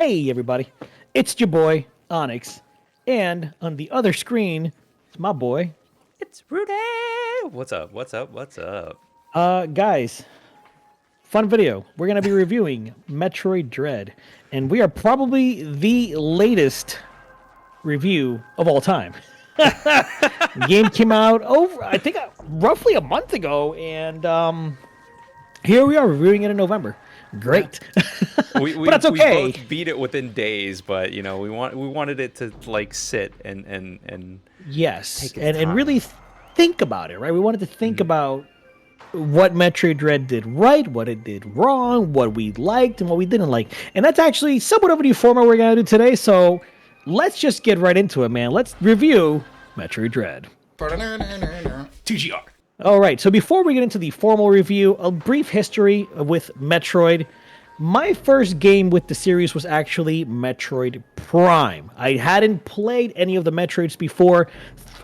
Hey, everybody. It's your boy, Onyx. And on the other screen, it's my boy. It's Rudy. What's up? What's up? What's up? Guys, fun video. We're going to be reviewing Metroid Dread. And we are probably the latest review of all time. The game came out I think, roughly a month ago. And here we are reviewing it in November. Great. We But that's okay. we both beat it within days, but we wanted it to like sit and Yes. take its And time. really think about it, right? We wanted to think about what Metroid Dread did right, what it did wrong, what we liked, and what we didn't like. And that's actually somewhat of a new format we're going to do today. So let's just get right into it, man. Let's review Metroid Dread. TGR. All right, so before we get into the formal review, a brief history with Metroid. My first game with the series was actually Metroid Prime. I hadn't played any of the Metroids before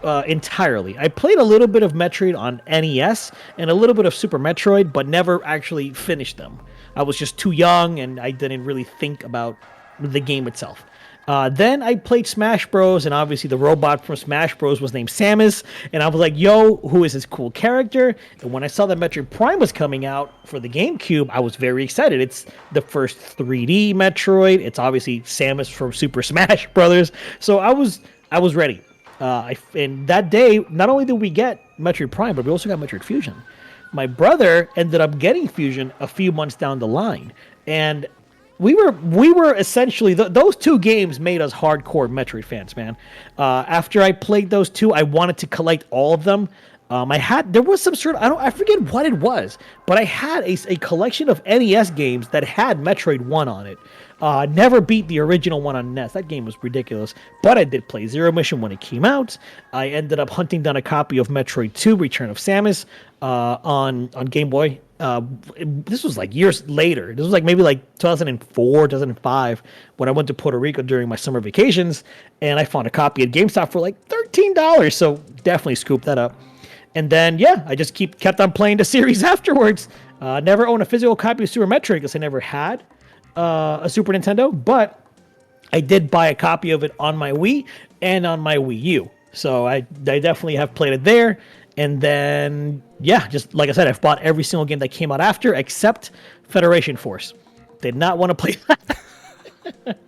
entirely. I played a little bit of Metroid on NES and a little bit of Super Metroid, but never actually finished them. I was just too young and I didn't really think about the game itself. Then I played Smash Bros, and obviously the robot from Smash Bros was named Samus, and I was like, yo, who is this cool character? And when I saw that Metroid Prime was coming out for the GameCube, I was very excited. It's the first 3D Metroid. It's obviously Samus from Super Smash Brothers, so I was ready. And that day, not only did we get Metroid Prime, but we also got Metroid Fusion. My brother ended up getting Fusion a few months down the line, and we were essentially those two games made us hardcore Metroid fans, man. After I played those two, I wanted to collect all of them. There was some sort of I forget what it was, but I had a collection of NES games that had Metroid 1 on it. Never beat the original one on NES. That game was ridiculous. But I did play Zero Mission when it came out. I ended up hunting down a copy of Metroid 2: Return of Samus on Game Boy. This was like years later. This was like maybe like 2004, 2005 when I went to Puerto Rico during my summer vacations, and I found a copy at GameStop for like $13. So definitely scooped that up. And then yeah, I just kept on playing the series afterwards. Never owned a physical copy of Super Metroid because I never had a Super Nintendo, but I did buy a copy of it on my Wii and on my Wii U. So I definitely have played it there. And then, yeah, just like I said, I've bought every single game that came out after except Federation Force. Did not want to play that.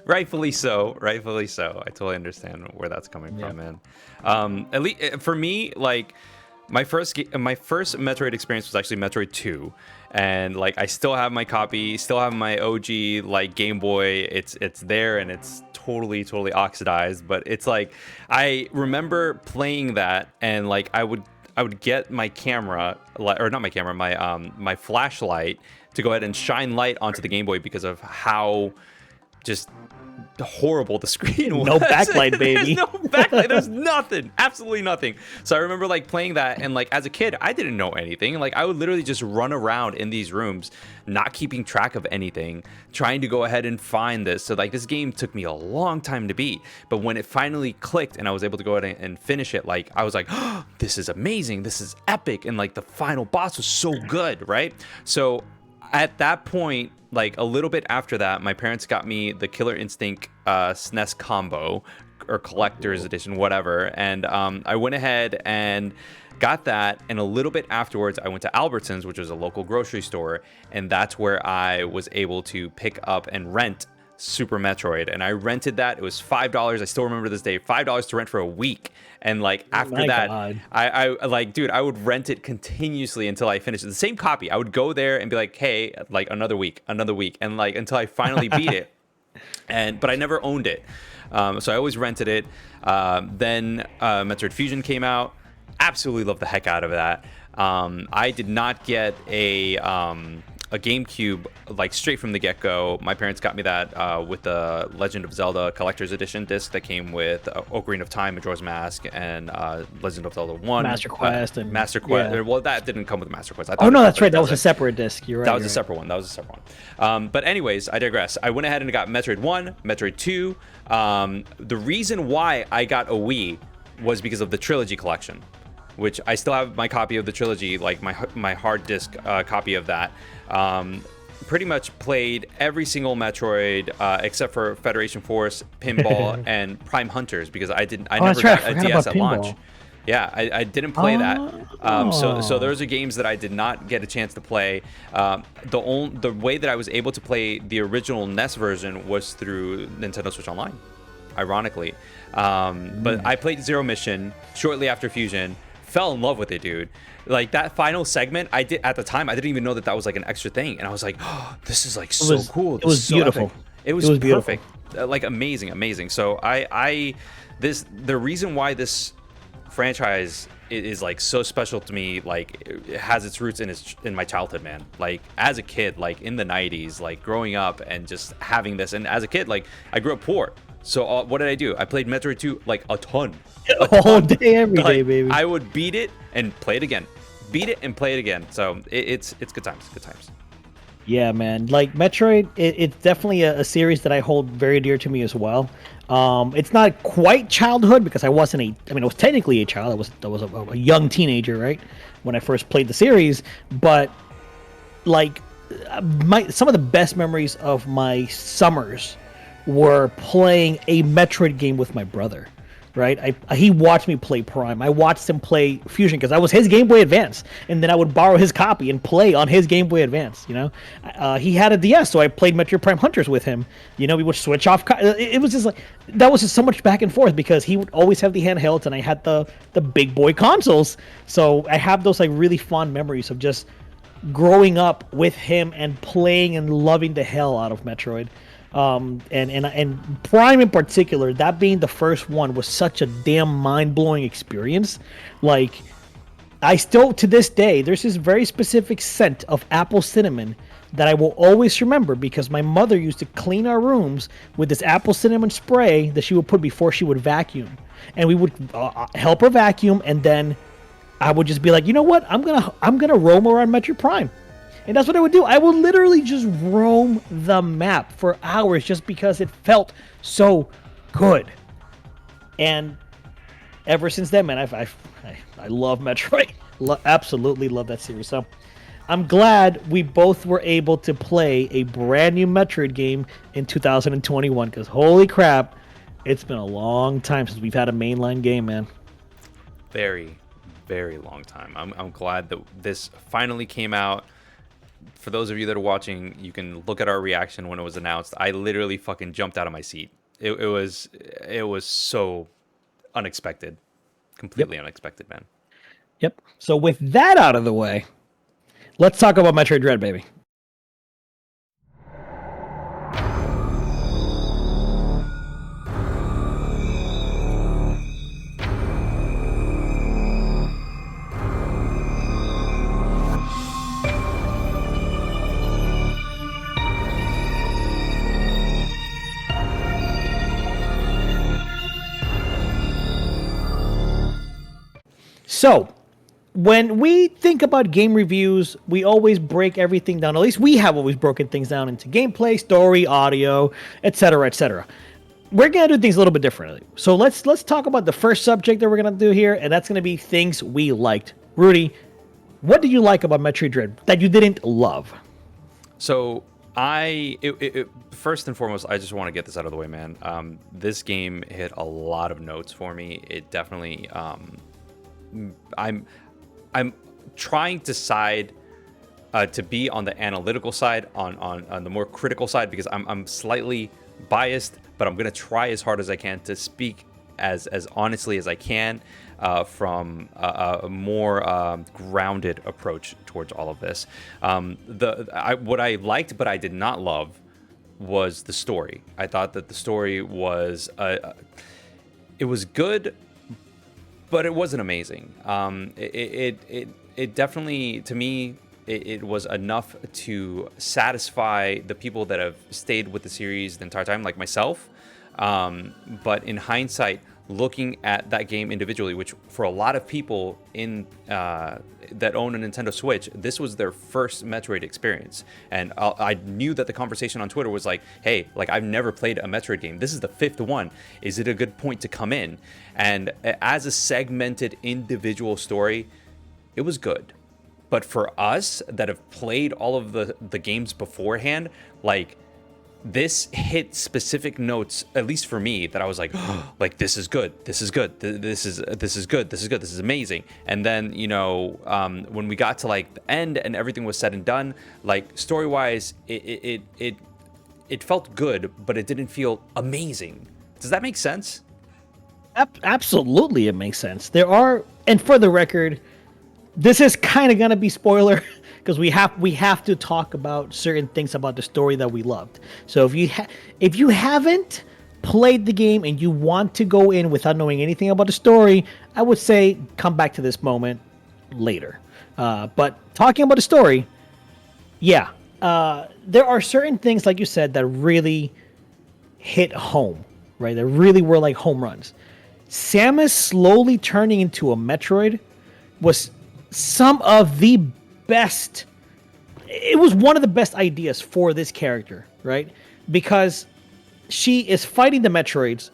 Rightfully so. Rightfully so. I totally understand where that's coming from, man. At least for me, like my first Metroid experience was actually Metroid 2, and like I still have my copy, still have my OG like Game Boy. It's there and it's totally oxidized, but it's like I remember playing that, and like I would get my camera, or not my camera, my flashlight to go ahead and shine light onto the Game Boy because of how just horrible the screen was. No backlight, baby. There's no backlight. There's nothing. Absolutely nothing. So I remember like playing that, and like as a kid, I didn't know anything. Like I would literally just run around in these rooms, not keeping track of anything, trying to go ahead and find this. So like this game took me a long time to beat. But when it finally clicked and I was able to go ahead and finish it, like I was like, oh, this is amazing. This is epic. And like the final boss was so good, right? So at that point, like a little bit after that, my parents got me the Killer Instinct SNES combo or collector's edition, whatever. And I went ahead and got that. And a little bit afterwards, I went to Albertsons, which was a local grocery store. And that's where I was able to pick up and rent Super Metroid. And I rented that. It was $5. I still remember this day, $5 to rent for a week. And like after that, I like, dude, I would rent it continuously until I finished it. The same copy. I would go there and be like, hey, like another week, and like until I finally beat it. But I never owned it. So I always rented it. Then Metroid Fusion came out. Absolutely loved the heck out of that. I did not get a GameCube like straight from the get-go. My parents got me that with the Legend of Zelda Collector's Edition disc that came with Ocarina of Time, Majora's Mask, and Legend of Zelda 1. Master Quest. Master Quest. Yeah. Well, that didn't come with Master Quest. Oh, no, that's right. That was a separate disc. You're right. That was a separate one. But anyways, I digress. I went ahead and got Metroid 1, Metroid 2. The reason why I got a Wii was because of the Trilogy collection, which I still have my copy of the Trilogy, like my hard disk copy of that. pretty much played every single Metroid except for Federation Force, Pinball, and Prime Hunters because I never that's right. got I a forgot DS about at launch. Pinball. Yeah, I didn't play that. So Oh. those are games that I did not get a chance to play. The way that I was able to play the original NES version was through Nintendo Switch Online, ironically. But I played Zero Mission shortly after Fusion. Fell in love with it, dude. Like that final segment, I did at the time. I didn't even know that that was like an extra thing, and I was like, "Oh, this is like so cool." It was beautiful. It was perfect, like amazing. So the reason why this franchise is like so special to me, like it has its roots in my childhood, man. Like as a kid, like in the 90s, like growing up and just having this, and as a kid, like I grew up poor. So what did I do? I played Metroid 2 like a ton. All day, every day, Like, baby. I would beat it and play it again. Beat it and play it again. So it's good times. Good times. Yeah, man. Like Metroid, it's definitely a series that I hold very dear to me as well. It's not quite childhood because I wasn't I mean, I was technically a child. I was a young teenager, right, when I first played the series. But like, some of the best memories of my summers were playing a Metroid game with my brother. Right, he watched me play Prime. I watched him play Fusion because I was his Game Boy Advance, and then I would borrow his copy and play on his Game Boy Advance. You know, he had a DS, so I played Metroid Prime Hunters with him. You know, we would switch off. It was just like that was just so much back and forth because he would always have the handhelds, and I had the big boy consoles. So I have those like really fond memories of just growing up with him and playing and loving the hell out of Metroid. And Prime in particular, that being the first one, was such a damn mind-blowing experience. Like, I still, to this day, there's this very specific scent of apple cinnamon that I will always remember because my mother used to clean our rooms with this apple cinnamon spray that she would put before she would vacuum. And we would help her vacuum, and then I would just be like, you know what? I'm gonna roam around Metroid Prime. And that's what I would do. I would literally just roam the map for hours just because it felt so good. And ever since then, man, I love Metroid. Absolutely love that series. So I'm glad we both were able to play a brand new Metroid game in 2021 because holy crap, it's been a long time since we've had a mainline game, man. Very, very long time. I'm glad that this finally came out. For those of you that are watching, you can look at our reaction when it was announced. I literally fucking jumped out of my seat. It was so unexpected, completely unexpected, man. Yep. So with that out of the way, let's talk about Metroid Dread, baby. So, when we think about game reviews, we always break everything down. At least we have always broken things down into gameplay, story, audio, etc., etc. We're gonna do things a little bit differently. So let's talk about the first subject that we're gonna do here, and that's gonna be things we liked. Rudy, what did you like about Metroid Dread that you didn't love? So first and foremost, I just want to get this out of the way, man. This game hit a lot of notes for me. It definitely. I'm trying to side to be on the analytical side, on the more critical side, because I'm slightly biased, but I'm gonna try as hard as I can to speak as honestly as I can from a more grounded approach towards all of this. What I liked but I did not love was the story. I thought that the story was it was good, but it wasn't amazing. It definitely, to me, it was enough to satisfy the people that have stayed with the series the entire time, like myself. But in hindsight, looking at that game individually, which for a lot of people that own a Nintendo Switch, this was their first Metroid experience. And I knew that the conversation on Twitter was like, hey, like I've never played a Metroid game. This is the fifth one. Is it a good point to come in? And as a segmented individual story, it was good. But for us that have played all of the games beforehand, like this hit specific notes, at least for me, that I was like, oh, like this is good, this is good, this is good, this is good, this is amazing. And then when we got to like the end and everything was said and done, like story wise, it felt good, but it didn't feel amazing. Does that make sense? Absolutely, it makes sense. There are, and for the record, this is kind of gonna be spoiler because we have to talk about certain things about the story that we loved. So if you haven't played the game and you want to go in without knowing anything about the story, I would say come back to this moment later. But talking about the story, yeah, there are certain things, like you said, that really hit home, right? That really were like home runs. Samus slowly turning into a Metroid was some of the best. It was one of the best ideas for this character, right? Because she is fighting the Metroids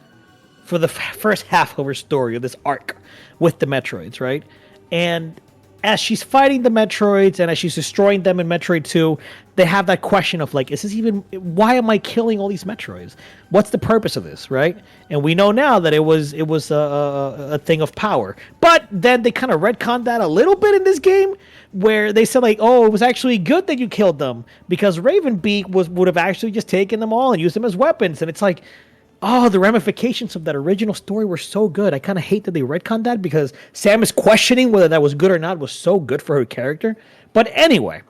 for the first half of her story, of this arc with the Metroids, right? And as she's fighting the Metroids and as she's destroying them in Metroid 2, they have that question of like, is this even, why am I killing all these Metroids? What's the purpose of this, right? And we know now that it was a thing of power. But then they kind of retconned that a little bit in this game, where they said like, oh, it was actually good that you killed them because Ravenbeak would have actually just taken them all and used them as weapons. And it's like, oh, the ramifications of that original story were so good. I kind of hate that they retconned that because Samus questioning whether that was good or not was so good for her character. But anyway,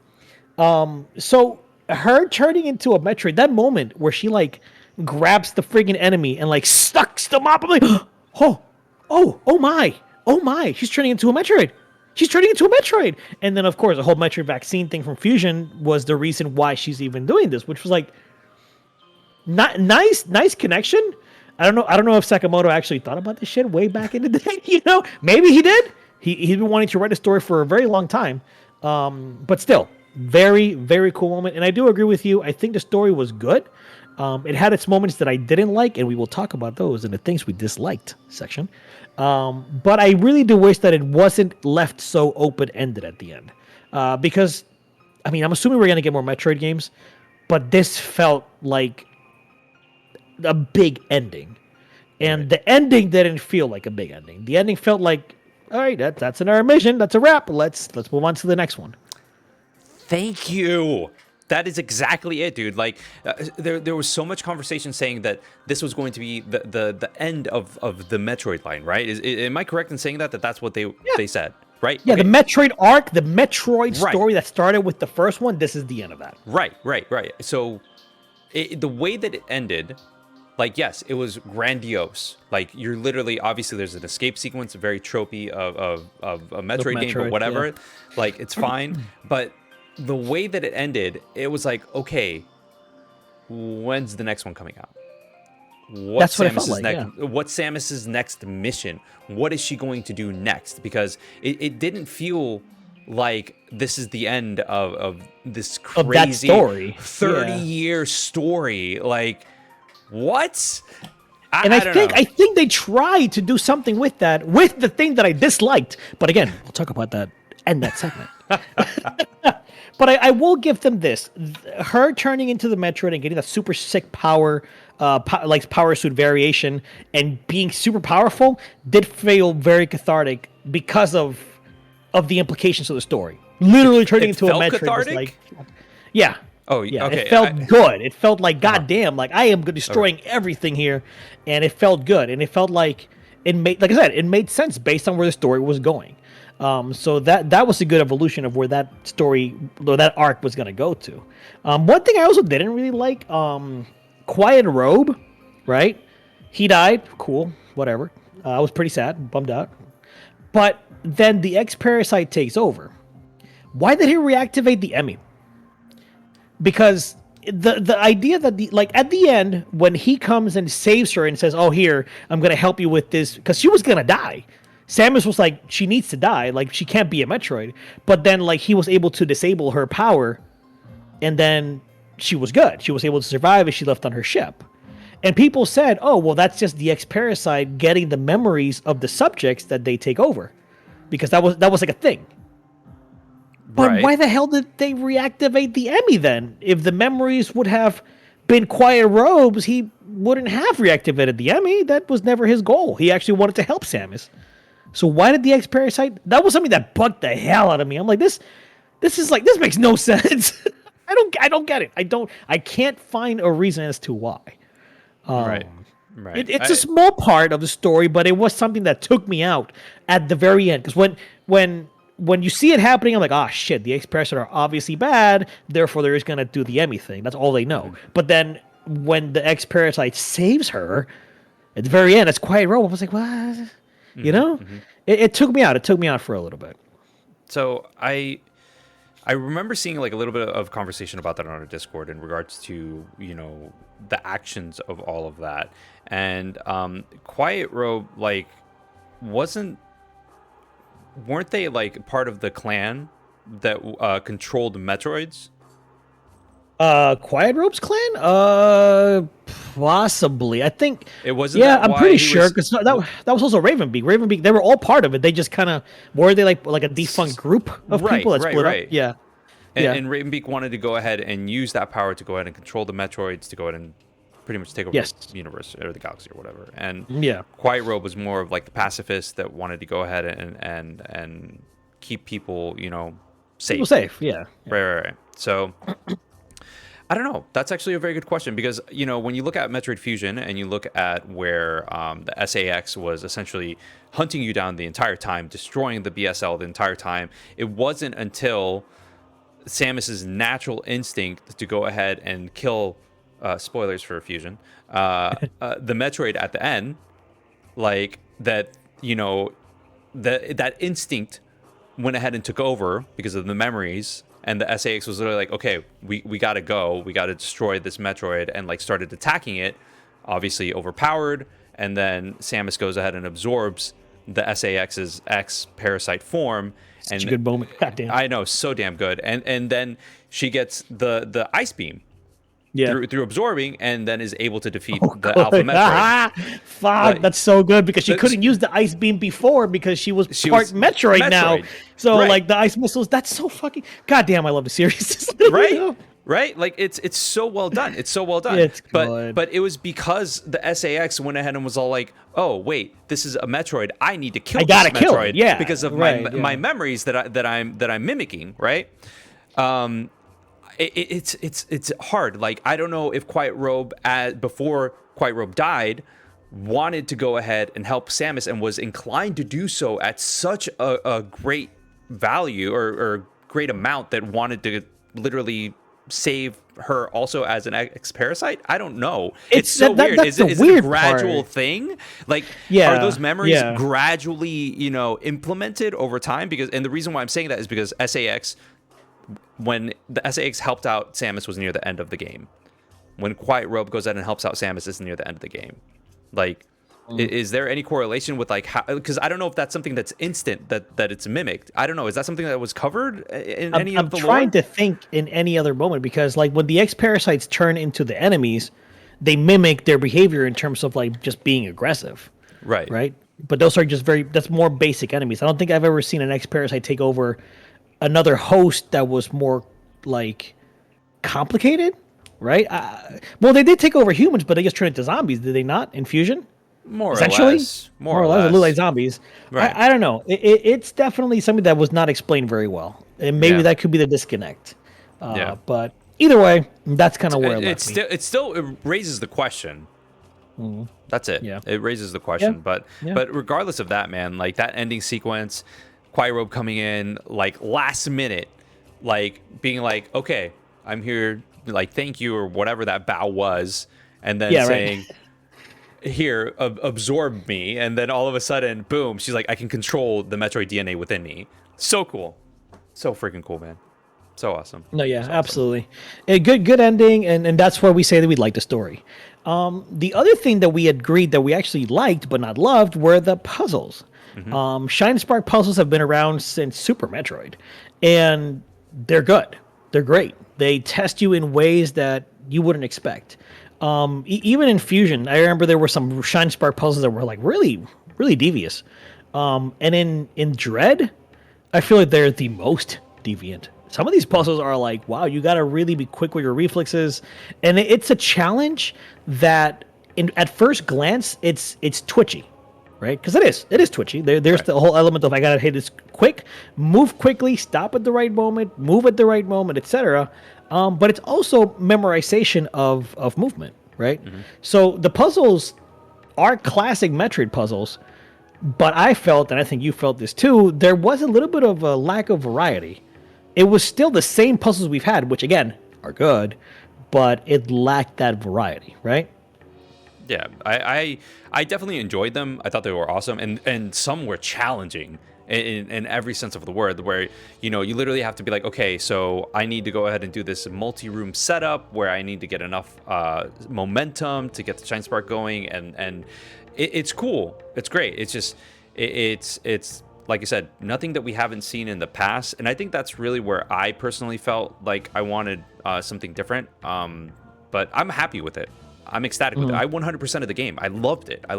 so her turning into a Metroid, that moment where she like grabs the friggin' enemy and like sucks them up, I'm like, oh my, she's turning into a Metroid. She's turning into a Metroid. And then, of course, the whole Metroid vaccine thing from Fusion was the reason why she's even doing this, which was like, not nice connection. I don't know if Sakamoto actually thought about this shit way back in the day. Maybe he did. He'd been wanting to write a story for a very long time. But still, very, very cool moment. And I do agree with you. I think the story was good. It had its moments that I didn't like, and we will talk about those in the things we disliked section. But I really do wish that it wasn't left so open-ended at the end. Because, I mean, I'm assuming we're going to get more Metroid games, but this felt like a big ending. And the ending didn't feel like a big ending. The ending felt like, all right, that's an mission. That's a wrap. Let's move on to the next one. Thank you. That is exactly it, dude. Like, there was so much conversation saying that this was going to be the end of the Metroid line, right? Am I correct in saying that that's what they said, right? Yeah, okay. The Metroid arc, the Metroid story that started with the first one, this is the end of that. Right. So, the way that it ended, like, yes, it was grandiose. Like, you're literally, obviously, there's an escape sequence, very tropey of a Metroid game, but whatever. Yeah. Like, it's fine. But the way that it ended, it was like, okay, when's the next one coming out? What's Samus's next mission? What is she going to do next? Because it didn't feel like this is the end of this crazy 30-year story. Like, what? I think they tried to do something with that, with the thing that I disliked. But again, we'll talk about that in that segment. But I will give them this. Her turning into the Metroid and getting that super sick power, like power suit variation, and being super powerful did feel very cathartic because of the implications of the story. Literally turning into a Metroid was like, yeah. Oh, yeah. Okay. It felt good. It felt like, goddamn, like I am destroying everything here, and it felt good. And it felt like it made sense based on where the story was going. So that was a good evolution of where that story, or that arc, was going to go to. One thing I also didn't really like, Quiet Robe, right? He died. Cool. Whatever. I was pretty sad, bummed out. But then the X-Parasite takes over. Why did he reactivate the Emmy? Because the idea that at the end, when he comes and saves her and says, oh, here, I'm going to help you with this, because she was going to die. Samus was like, she needs to die. Like, she can't be a Metroid. But then, like, he was able to disable her power, and then she was good. She was able to survive, and she left on her ship. And people said, oh, well, that's just the X-Parasite getting the memories of the subjects that they take over. Because that was like a thing. But Right. why the hell did they reactivate the Emmy then? If the memories would have been Quiet Robes, he wouldn't have reactivated the Emmy. That was never his goal. He actually wanted to help Samus. So why did the X Parasite? That was something that bugged the hell out of me. I'm like, this makes no sense. I don't get it. I can't find a reason as to why. Right. Right. It's a small part of the story, but it was something that took me out at the very end. Because when you see it happening, I'm like, ah, shit, the X Parasite are obviously bad, therefore they're just gonna do the Emmy thing. That's all they know. But then when the X Parasite saves her at the very end, it's Quiet Robe. I was like, what? You know? It took me out. It took me out for a little bit. So I remember seeing like a little bit of conversation about that on our Discord in regards to, you know, the actions of all of that. And Quiet Robe, like, weren't they like part of the clan that controlled Metroids? Quiet Robe's clan? Possibly. I think It wasn't. Yeah, that I'm why pretty he sure was- because that was also Ravenbeak. Ravenbeak, they were all part of it. They just kind of were they like a defunct group of Right, people that right, split right. up. Yeah. And, Yeah. and Ravenbeak wanted to go ahead and use that power to go ahead and control the Metroids, to go ahead and pretty much take over Yes. the universe or the galaxy or whatever. And Yeah. Quiet Robe was more of like the pacifist that wanted to go ahead and keep people, you know, safe. People safe. Yeah. Right. So I don't know. That's actually a very good question because, you know, when you look at Metroid Fusion and you look at where the SAX was essentially hunting you down the entire time, destroying the BSL the entire time, it wasn't until Samus's natural instinct to go ahead and kill, spoilers for Fusion, the Metroid at the end, like that, you know, that instinct went ahead and took over because of the memories. And the SAX was literally like, okay, we gotta go. We gotta destroy this Metroid, and like started attacking it, obviously overpowered. And then Samus goes ahead and absorbs the SAX's X parasite form. Such a good moment. God damn. I know, so damn good. And then she gets the ice beam Yeah. through absorbing, and then is able to defeat Oh, the Alpha Metroid. Fuck, Like, that's so good because she that's- couldn't use the ice beam before because she was part was Metroid now. Metroid. So Right. like the ice missiles, that's so fucking goddamn. I love the series. Right? Right? Like it's so well done. It's so well done. It's good. But it was because the SAX went ahead and was all like, "Oh, wait, this is a Metroid. I need to kill I gotta this kill Metroid it, yeah, because of right, my yeah. memories that I'm mimicking, right?" It's hard. Like I don't know if Quiet Robe before Quiet Robe died wanted to go ahead and help Samus and was inclined to do so at such a great value or great amount that wanted to literally save her also as an X parasite. I don't know. It's so weird. That's Is it the a weird gradual part. thing? Like, Yeah, are those memories yeah. gradually, you know, implemented over time? Because, and the reason why I'm saying that is because SAX, when the SAX helped out Samus, was near the end of the game. When Quiet Robe goes out and helps out Samus, it's near the end of the game. Like, is there any correlation with like how? Because I don't know if that's something that's instant that it's mimicked. I don't know. Is that something that was covered in any I'm of the trying lore? to think in any other moment because like when the X parasites turn into the enemies, they mimic their behavior in terms of like just being aggressive. Right. Right. But those are just that's more basic enemies. I don't think I've ever seen an X parasite take over another host that was more like complicated. Right. Well, they did take over humans, but they just turned into zombies. Did they not? In Fusion? More Essentially, or less. More or They less. look like zombies. Right. I don't know. It's definitely something that was not explained very well, and maybe Yeah. that could be the disconnect. Yeah. But either way, that's kind of where it It left me. it raises the question. That's it. Yeah. It raises the question. Yeah. But Yeah. but regardless of that, man, like that ending sequence, Quiet Robe coming in like last minute, like being like, okay, I'm here, like thank you or whatever that bow was, and then Yeah, right. saying. Here, absorb me, and then all of a sudden, boom! She's like, I can control the Metroid DNA within me. So cool, so freaking cool, man. So awesome. No, yeah, absolutely. A good ending, and that's why we say that we like the story. The other thing that we agreed that we actually liked but not loved were the puzzles. Shine Spark puzzles have been around since Super Metroid, and they're good. They're great. They test you in ways that you wouldn't expect. Even in Fusion, I remember there were some Shine Spark puzzles that were like really, really devious. And in Dread, I feel like they're the most deviant. Some of these puzzles are like, wow, you got to really be quick with your reflexes, and it's a challenge that, at first glance, it's twitchy, right? Because it is twitchy. There's the whole element of I gotta hit this quick, move quickly, stop at the right moment, move at the right moment, etc. But it's also memorization of movement, right? So the puzzles are classic Metroid puzzles, but I felt, and I think you felt this too, there was a little bit of a lack of variety. It was still the same puzzles we've had, which again are good, but it lacked that variety, right? Yeah, I definitely enjoyed them. I thought they were awesome, and some were challenging in every sense of the word, where you literally have to be like, okay, so I need to go ahead and do this multi-room setup where I need to get enough momentum to get the Shine Spark going, and it's cool, it's great. It's just it's like I said, nothing that we haven't seen in the past, and I think that's really where I personally felt like I wanted something different. But I'm happy with it. I'm ecstatic with it. I 100% of the game. I loved it. I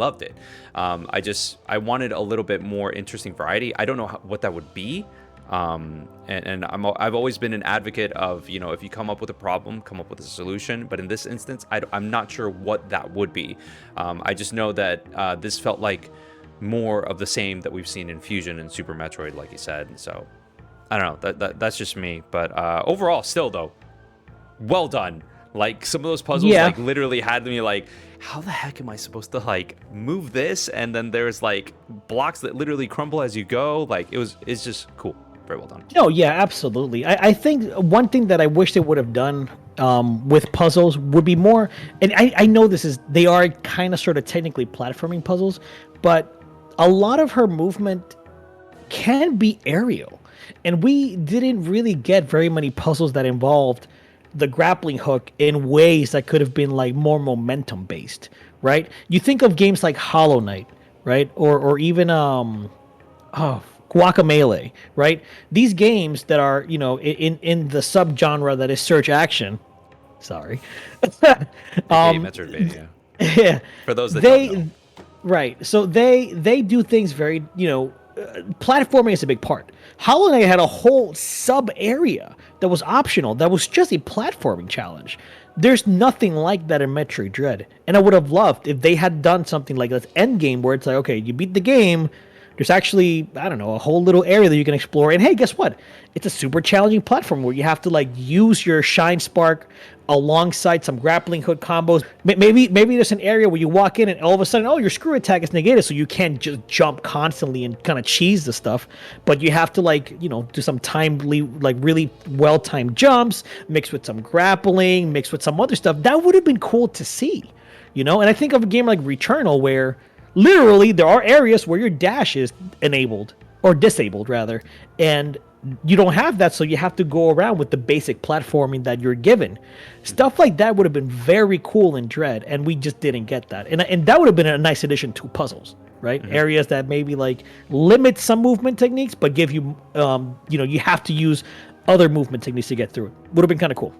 wanted a little bit more interesting variety. I don't know what that would be. And I've always been an advocate of, if you come up with a problem, come up with a solution. But in this instance, I'm not sure what that would be. I just know that this felt like more of the same that we've seen in Fusion and Super Metroid, like you said. So I don't know. That's just me. But overall, still though, well done. Like some of those puzzles, like literally had me like, how the heck am I supposed to like move this? And then there's like blocks that literally crumble as you go. Like it's just cool. Very well done. No, yeah, absolutely. I think one thing that I wish they would have done with puzzles would be more, and I know they are kind of sort of technically platforming puzzles, but a lot of her movement can be aerial. And we didn't really get very many puzzles that involved the grappling hook in ways that could have been like more momentum based, right? You think of games like Hollow Knight, right? Or even Guacamelee, right? These games that are, in the subgenre that is search action. Sorry. Metroid, yeah. For those that don't know. Right. So they do things very, platforming is a big part. Hollow Knight had a whole sub area that was optional, that was just a platforming challenge. There's nothing like that in Metroid Dread. And I would have loved if they had done something like this end game where it's like, okay, you beat the game, there's actually, I don't know, a whole little area that you can explore. And hey, guess what? It's a super challenging platform where you have to like use your Shine Spark alongside some grappling hook combos. Maybe there's an area where you walk in and all of a sudden, oh, your screw attack is negated, so you can't just jump constantly and kind of cheese the stuff. But you have to do some timely, like really well-timed jumps, mixed with some grappling, mixed with some other stuff. That would have been cool to see, And I think of a game like Returnal where literally there are areas where your dash is enabled or disabled rather, and you don't have that, so you have to go around with the basic platforming that you're given. Stuff like that would have been very cool in Dread, and we just didn't get that. And that would have been a nice addition to puzzles, right? Areas that maybe like limit some movement techniques, but give you, you have to use other movement techniques to get through it. Would have been kind of cool.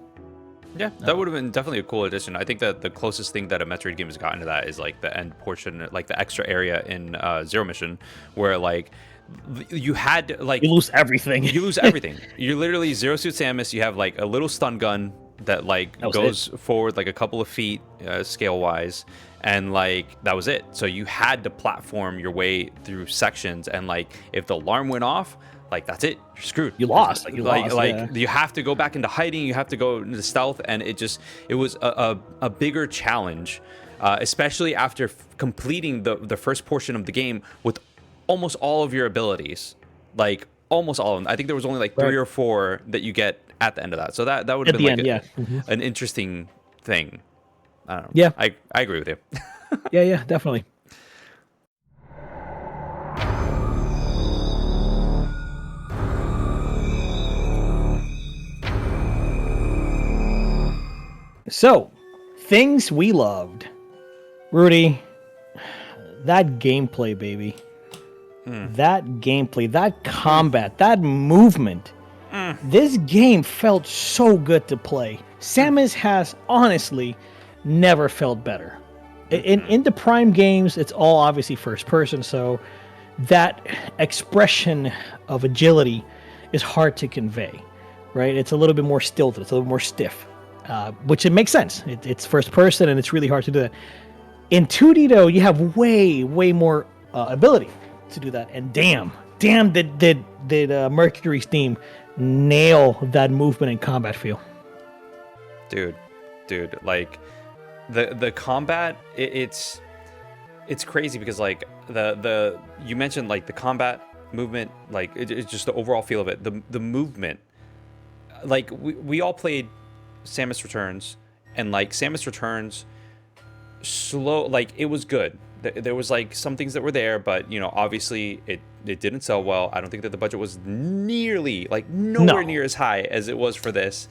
Yeah, that would have been definitely a cool addition. I think that the closest thing that a Metroid game has gotten to that is like the end portion, like the extra area in Zero Mission, where like you had like you lose everything. You lose everything. You're literally Zero Suit Samus. You have like a little stun gun that like goes forward like a couple of feet scale wise, and like that was it. So you had to platform your way through sections, and like if the alarm went off, like that's it, you're screwed. You lost. You have to go back into hiding. You have to go into stealth, and it was a bigger challenge, especially after completing the first portion of the game with almost all of your abilities, like almost all of them. I think there was only like 3 or 4 that you get at the end of that. So that would have been like an interesting thing. I don't know. Yeah, I agree with you. yeah, definitely. So, things we loved. Rudy, that gameplay, baby. That gameplay, that combat, that movement. This game felt so good to play. Samus has honestly never felt better. In the Prime games, it's all obviously first person, so that expression of agility is hard to convey, right? It's a little bit more stilted, it's a little more stiff, which it makes sense. It's first person, and it's really hard to do that. In 2D though, you have way more ability to do that. And damn, did Mercury's theme nail that movement and combat feel? Dude, like the combat, it's crazy because like the you mentioned like the combat movement, like it's just the overall feel of it. The movement, like we all played Samus Returns, and like Samus Returns slow, like it was good. There was like some things that were there, but you know, obviously it didn't sell well. I don't think that the budget was nearly, like nowhere near as high as it was for this.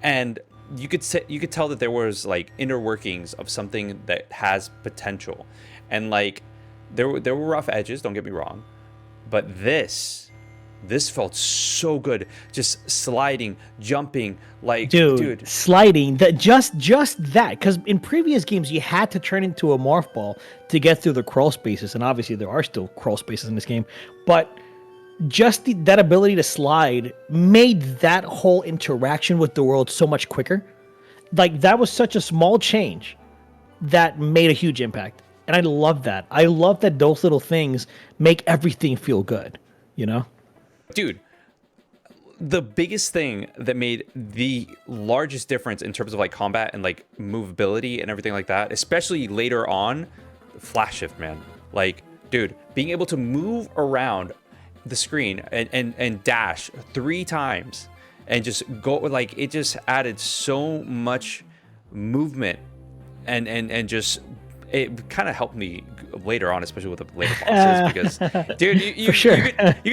And you could tell that there was like inner workings of something that has potential. And like there were rough edges, don't get me wrong, but this felt so good. Just sliding, jumping, like dude. Sliding, that just that, because in previous games you had to turn into a morph ball to get through the crawl spaces, and obviously there are still crawl spaces in this game, but just that ability to slide made that whole interaction with the world so much quicker. Like that was such a small change that made a huge impact, and I love that. I love that those little things make everything feel good, you know? Dude, the biggest thing that made the largest difference in terms of like combat and like movability and everything like that, especially later on, flash shift, man. Like, dude, being able to move around the screen and dash 3 times and just go, like, it just added so much movement and just, it kind of helped me later on, especially with the later bosses, because dude, you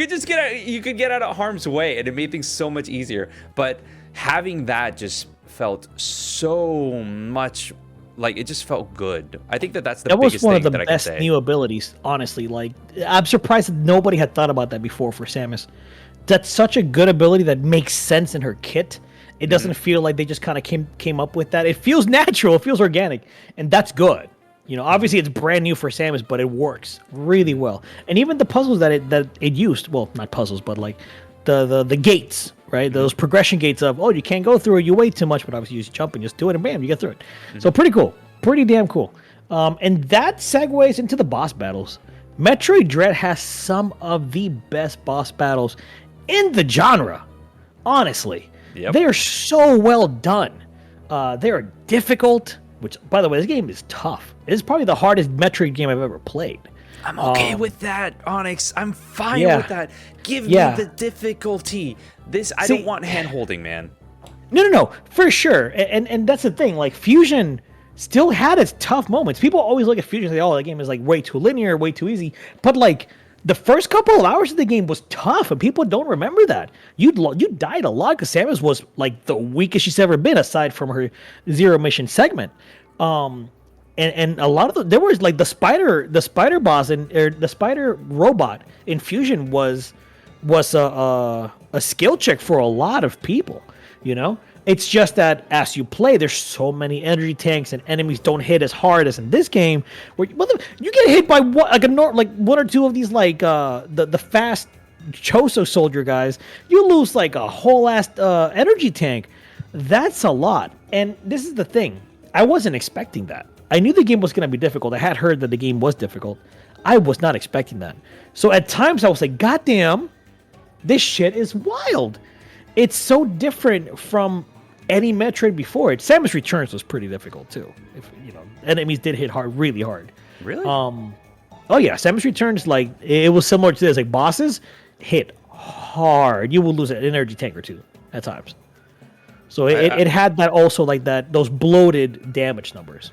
could just get out of harm's way, and it made things so much easier. But having that just felt so much like, it just felt good. I think that's the biggest thing that I can say. That was one of the best new abilities, honestly. Like, I'm surprised that nobody had thought about that before for Samus. That's such a good ability that makes sense in her kit. It doesn't feel like they just kind of came up with that. It feels natural, it feels organic, and that's good. You know, obviously it's brand new for Samus, but it works really well. And even the puzzles that it used, well, not puzzles, but like the gates, right? Those progression gates of, oh, you can't go through it, you wait too much, but obviously you just jump and just do it, and bam, you get through it. So pretty cool, pretty damn cool. And that segues into the boss battles. Metroid Dread has some of the best boss battles in the genre, honestly. Yep. They are so well done. They are difficult. Which, by the way, this game is tough. It is probably the hardest Metroid game I've ever played. I'm okay with that, Onyx. I'm fine with that. Give me the difficulty. I don't want hand-holding, man. No, for sure. And that's the thing. Like, Fusion still had its tough moments. People always look at Fusion and say, oh, that game is like way too linear, way too easy. But like, the first couple of hours of the game was tough, and people don't remember that. You died a lot because Samus was like the weakest she's ever been, aside from her zero mission segment. And a lot of there was like the spider boss or the spider robot in Fusion was a skill check for a lot of people. You know, it's just that as you play, there's so many energy tanks and enemies don't hit as hard as in this game, where you get hit by like one or two of these like the fast Choso soldier guys, you lose like a whole ass energy tank. That's a lot. And this is the thing, I wasn't expecting that. I knew the game was going to be difficult. I had heard that the game was difficult. I was not expecting that. So at times I was like, God damn, this shit is wild. It's so different from any Metroid before it. Samus Returns was pretty difficult too. If you know, enemies did hit hard, really hard. Really? Oh yeah, Samus Returns, like, it was similar to this. Like, bosses hit hard. You will lose an energy tank or two at times. So it had that also, like that, those bloated damage numbers.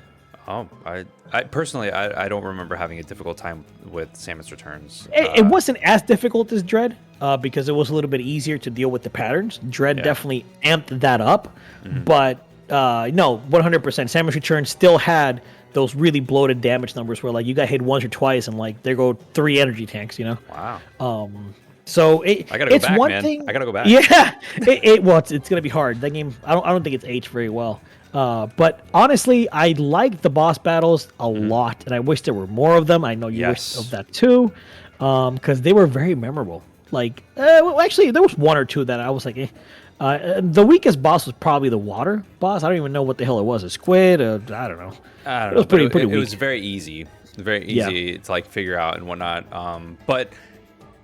Oh, I personally, I don't remember having a difficult time with Samus Returns. It wasn't as difficult as Dread, because it was a little bit easier to deal with the patterns. Dread definitely amped that up, but no, 100%. Samus Returns still had those really bloated damage numbers where like you got hit once or twice and like there go 3 energy tanks, you know? Wow. So I gotta go back, man. I gotta go back. Yeah, it's gonna be hard. That game, I don't think it's aged very well. But honestly, I like the boss battles a lot, and I wish there were more of them. I know you wish of that too, because they were very memorable. Like, well, actually, there was one or two that I was like, eh. The weakest boss was probably the water boss. I don't even know what the hell it was. A squid? I don't know. I don't It know. was pretty It weak. was very easy. Very Yeah. easy to like figure out and whatnot. But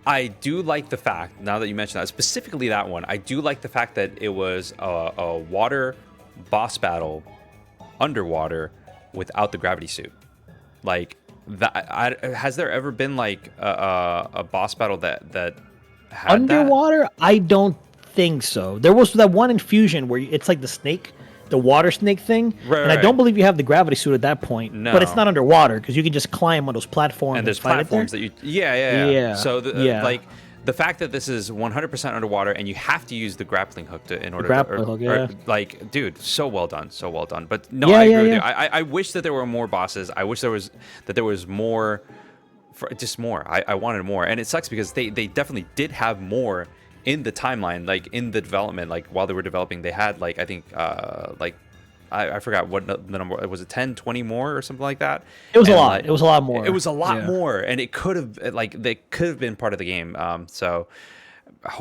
I do like the fact, now that you mentioned that, specifically that one, I do like the fact that it was a water boss battle underwater without the gravity suit. Like that, has there ever been like a boss battle that had Underwater? I don't think so. There was that one in Fusion where it's like the snake, the water snake thing, Right, and I right. don't believe you have the gravity suit at that point. No. But it's not underwater because you can just climb on those platforms and there's fight it there. platforms that you yeah. So Yeah. like the fact that this is 100% underwater and you have to use the grappling hook in order grappling to hook, yeah. like dude, so well done. But no, Yeah, I agree yeah, with you. yeah. I wish that there were more bosses. I wish there was more, just more. I wanted more, and it sucks because they definitely did have more in the timeline, like in the development, like while they were developing, they had like I think like I forgot what the number was. It 10, 20 more or something like that. It was a And, lot. like, It was a lot more. It was a lot Yeah. more, and it could have they could have been part of the game. So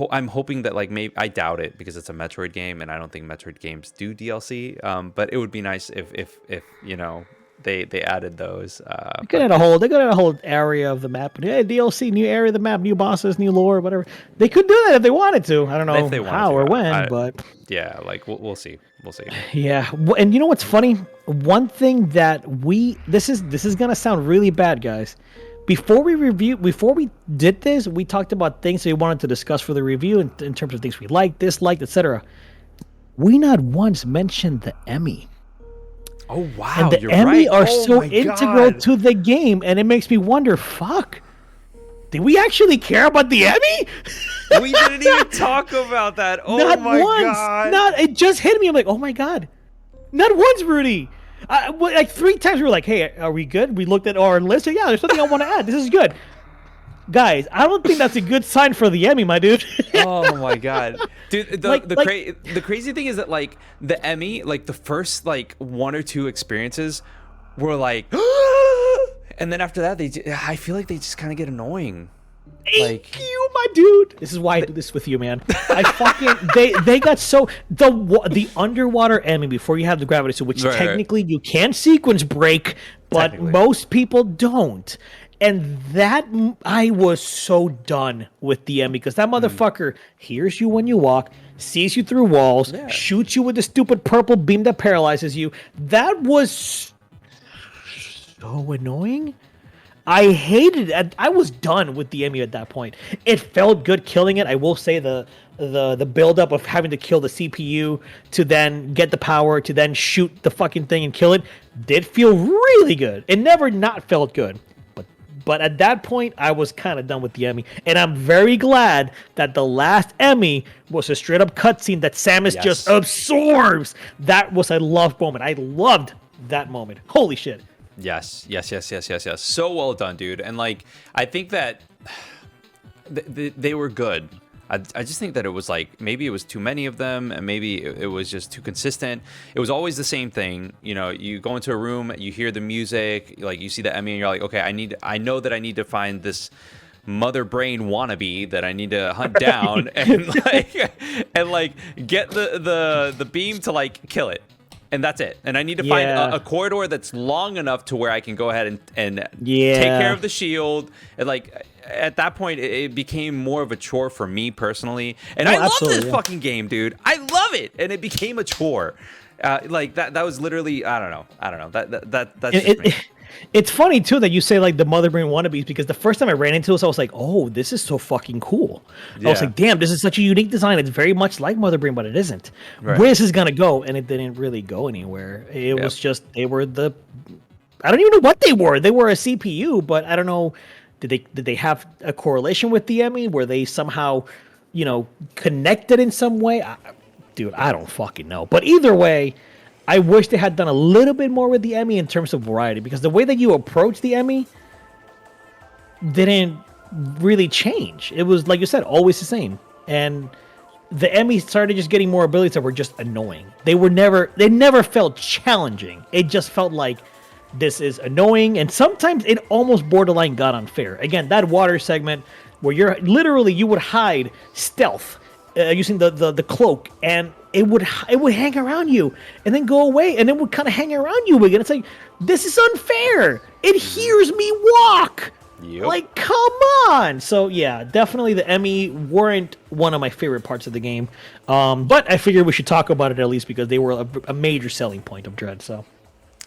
I'm hoping that like maybe, I doubt it because it's a Metroid game, and I don't think Metroid games do DLC. But it would be nice if you know they added those. They could have a whole area of the map. Hey, DLC, new area of the map, new bosses, new lore, whatever. They could do that if they wanted to. I don't know If they wanted how to, or when, I- but yeah, like we'll see. We'll see. yeah. And you know what's funny? One thing that this is gonna sound really bad, guys. Before we did this, we talked about things that we wanted to discuss for the review in terms of things we liked, disliked, etc. We not once mentioned the Emmy. Oh wow, And the you're Emmy right. are Oh so my integral God. to the game, and it makes me wonder, fuck, did we actually care about the Emmy? We didn't even talk about that. Oh Not my once. God. It just hit me. I'm like, oh my God. Not once, Rudy. Like 3 times we were like, hey, are we good? We looked at our list. Yeah, there's something I want to add. This is good. Guys, I don't think that's a good sign for the Emmy, my dude. Oh my God, dude! Like- The crazy thing is that like the Emmy, like the first like 1 or 2 experiences were like, and then after that I feel like they just kind of get annoying. Thank you, my dude. This is why I do this with you, man. I fucking they got so the underwater Emmy before you have the gravity suit, which Right, right. technically you can sequence break, but Technically. most people don't. And that I was so done with the Emmy because that motherfucker hears you when you walk, sees you through walls, shoots you with the stupid purple beam that paralyzes you. That was so annoying. I hated it. I was done with the Emmy at that point. It felt good killing it. I will say the build up of having to kill the CPU to then get the power to then shoot the fucking thing and kill it did feel really good. It never not felt good. But at that point, I was kind of done with the Emmy. And I'm very glad that the last Emmy was a straight up cutscene that Samus Yes. just absorbs. That was a love moment. I loved that moment. Holy shit. Yes. So well done, dude. And like, I think that they were good. I just think that it was like maybe it was too many of them, and maybe it was just too consistent. It was always the same thing. You know, you go into a room, you hear the music, like you see the Emmy, and you're like, okay, I know that I need to find this mother brain wannabe that I need to hunt down and like get the beam to like kill it. And that's it. And I need to find Yeah. a corridor that's long enough to where I can go ahead and Yeah. take care of the shield. And like at that point, it became more of a chore for me personally. And No, I love absolutely, this yeah. fucking game, dude. I love it. And it became a chore. Like that was literally I don't know. That's just me. It's funny too that you say like the mother brain wannabes because the first time I ran into this, I was like, "Oh, this is so fucking cool." I was Yeah. like, "Damn, this is such a unique design. It's very much like mother brain, but it isn't." Right. Where is this gonna go? And it didn't really go anywhere. It Yep. was just I don't even know what they were. They were a CPU, but I don't know. Did they have a correlation with the Emmy? Were they somehow, connected in some way? Dude, I don't fucking know. But either way, I wish they had done a little bit more with the Emmy in terms of variety because the way that you approach the Emmy didn't really change. It was, like you said, always the same. And the Emmy started just getting more abilities that were just annoying. They never felt challenging. It just felt like this is annoying, and sometimes it almost borderline got unfair. Again, that water segment, where you would hide stealth using the cloak, and it would hang around you and then go away, and it would kind of hang around you again. It's like, this is unfair. It hears me walk. Yep. Like, come on. So yeah, definitely the Emmy weren't one of my favorite parts of the game, but I figured we should talk about it at least because they were a major selling point of Dread. So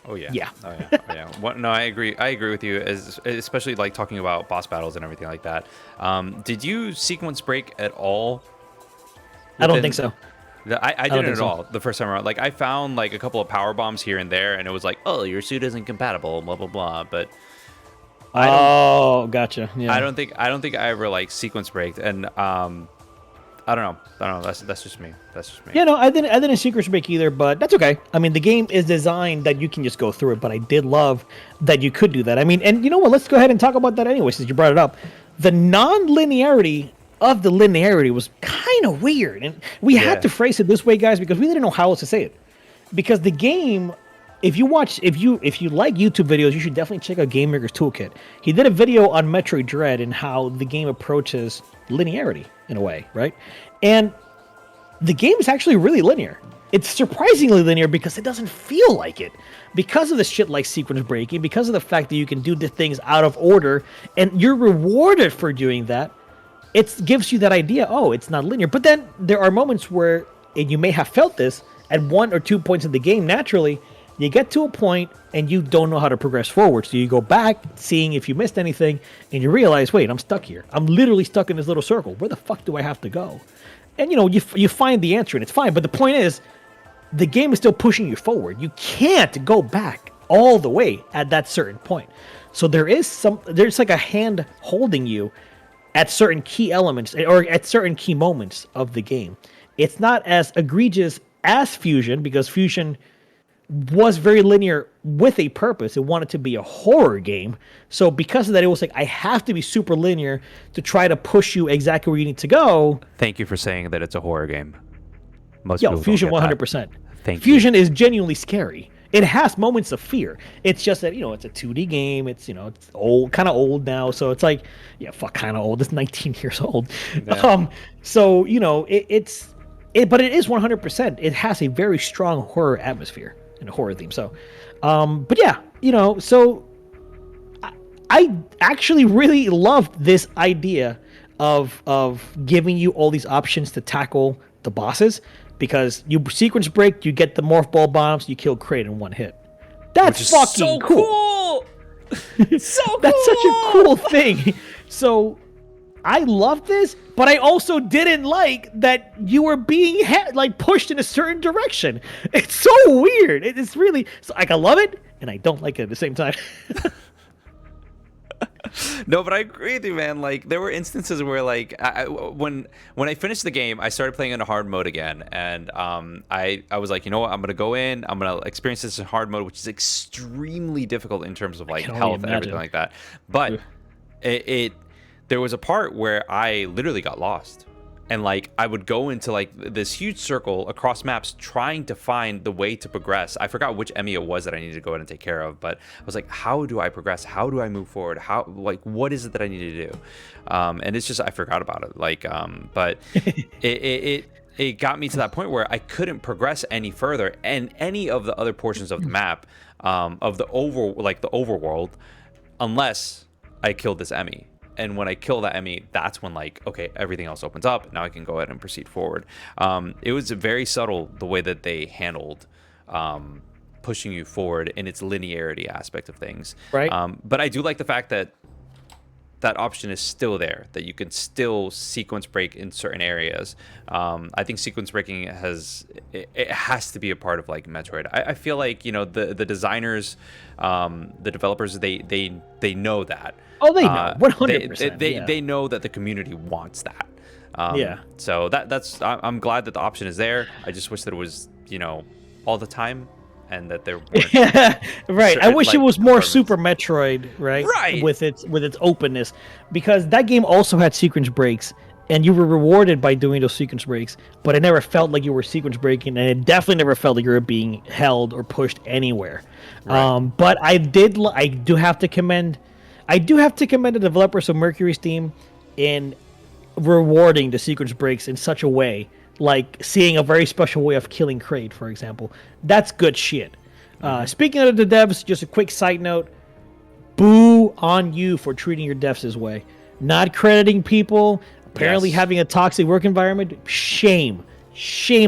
Oh yeah. Yeah. Oh yeah. Oh yeah. No, I agree. I agree with you, especially like talking about boss battles and everything like that. Did you sequence break at all? I don't think so. I didn't at all the first time around. Like, I found like a couple of power bombs here and there, and it was like, oh, your suit isn't compatible, blah blah blah. But Gotcha. Yeah. I don't think I ever like sequence braked, and I don't know. That's just me. Yeah, no, I didn't secret break either, but that's okay. I mean, the game is designed that you can just go through it, but I did love that you could do that. I mean, and you know what? Let's go ahead and talk about that anyway, since you brought it up. The non-linearity of the linearity was kind of weird, and we had to phrase it this way, guys, because we didn't know how else to say it. Because the game, if you like YouTube videos, you should definitely check out Game Maker's Toolkit. He did a video on Metroid Dread and how the game approaches linearity in a way, right? And the game is actually really linear. It's surprisingly linear because it doesn't feel like it. Because of the shit like sequence breaking, because of the fact that you can do the things out of order, and you're rewarded for doing that, it gives you that idea, oh, it's not linear. But then there are moments where, and you may have felt this, at 1 or 2 points in the game, naturally, you get to a point and you don't know how to progress forward. So you go back, seeing if you missed anything, and you realize, wait, I'm stuck here. I'm literally stuck in this little circle. Where the fuck do I have to go? And, you know, you find the answer, and it's fine. But the point is, the game is still pushing you forward. You can't go back all the way at that certain point. So there's like a hand holding you at certain key elements, or at certain key moments of the game. It's not as egregious as Fusion, because Fusion was very linear with a purpose. It wanted to be a horror game. So because of that, it was like, I have to be super linear to try to push you exactly where you need to go. Thank you for saying that it's a horror game. Most Yo, people Fusion don't get 100%. Thank you. Fusion is genuinely scary. It has moments of fear. It's just that, you know, it's a 2D game. It's, you know, it's old, kind of old now. So it's like, yeah, fuck, kind of old. It's 19 years old. Yeah. So, you know, but it is 100%. It has a very strong horror atmosphere and a horror theme. So, but yeah, you know, so I actually really loved this idea of giving you all these options to tackle the bosses, because you sequence break, you get the morph ball bombs, you kill Kraid in one hit. That's fucking so cool. So cool. That's such a cool thing. So I love this, but I also didn't like that you were being pushed in a certain direction. It's so weird. It's really, so, like, I love it and I don't like it at the same time. No, but I agree with you, man. Like, there were instances where, like, when I finished the game, I started playing in a hard mode again, and I was like, you know what, I'm gonna go in, I'm gonna experience this in hard mode, which is extremely difficult in terms of like health and everything like that. But there was a part where I literally got lost. And like, I would go into like this huge circle across maps trying to find the way to progress. I forgot which Emmy it was that I needed to go in and take care of, but I was like, how do I progress? How do I move forward? How, like, what is it that I need to do? And it's just, I forgot about it. Like, but it got me to that point where I couldn't progress any further in any of the other portions of the map, of the overworld, unless I killed this Emmy. And when I kill that Emmy, that's when, like, okay, everything else opens up. Now I can go ahead and proceed forward. It was very subtle the way that they handled pushing you forward in its linearity aspect of things. Right. But I do like the fact that that option is still there, that you can still sequence break in certain areas. I think sequence breaking has to be a part of like Metroid. I feel like, you know, the designers, the developers, they know that. Oh, they know 100%. They know that the community wants that. Yeah. So I'm glad that the option is there. I just wish that it was, you know, all the time, and that there weren't right. I wish it was more Super Metroid, right? Right. With its openness, because that game also had sequence breaks, and you were rewarded by doing those sequence breaks, but it never felt like you were sequence breaking, and it definitely never felt like you were being held or pushed anywhere. Right. But I do have to commend the developers of Mercury's Steam in rewarding the secrets breaks in such a way, like seeing a very special way of killing Kraid, for example. That's good shit. Speaking of the devs, just a quick side note: boo on you for treating your devs this way, not crediting people, apparently having a toxic work environment. Shame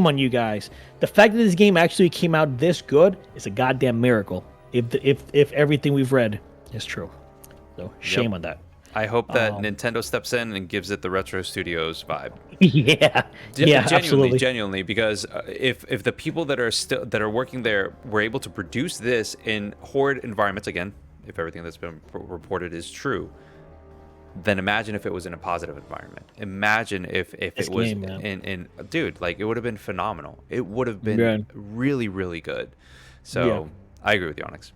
on you guys. The fact that this game actually came out this good is a goddamn miracle. If everything we've read is true, so shame on that. I hope that Nintendo steps in and gives it the Retro Studios vibe. Yeah, absolutely. Genuinely, because if the people that are working there were able to produce this in horrid environments, again, if everything that's been reported is true, then imagine if it was in a positive environment. Imagine if it was in dude, like, it would have been phenomenal. It would have been really, really good. So I agree with you, Onyx.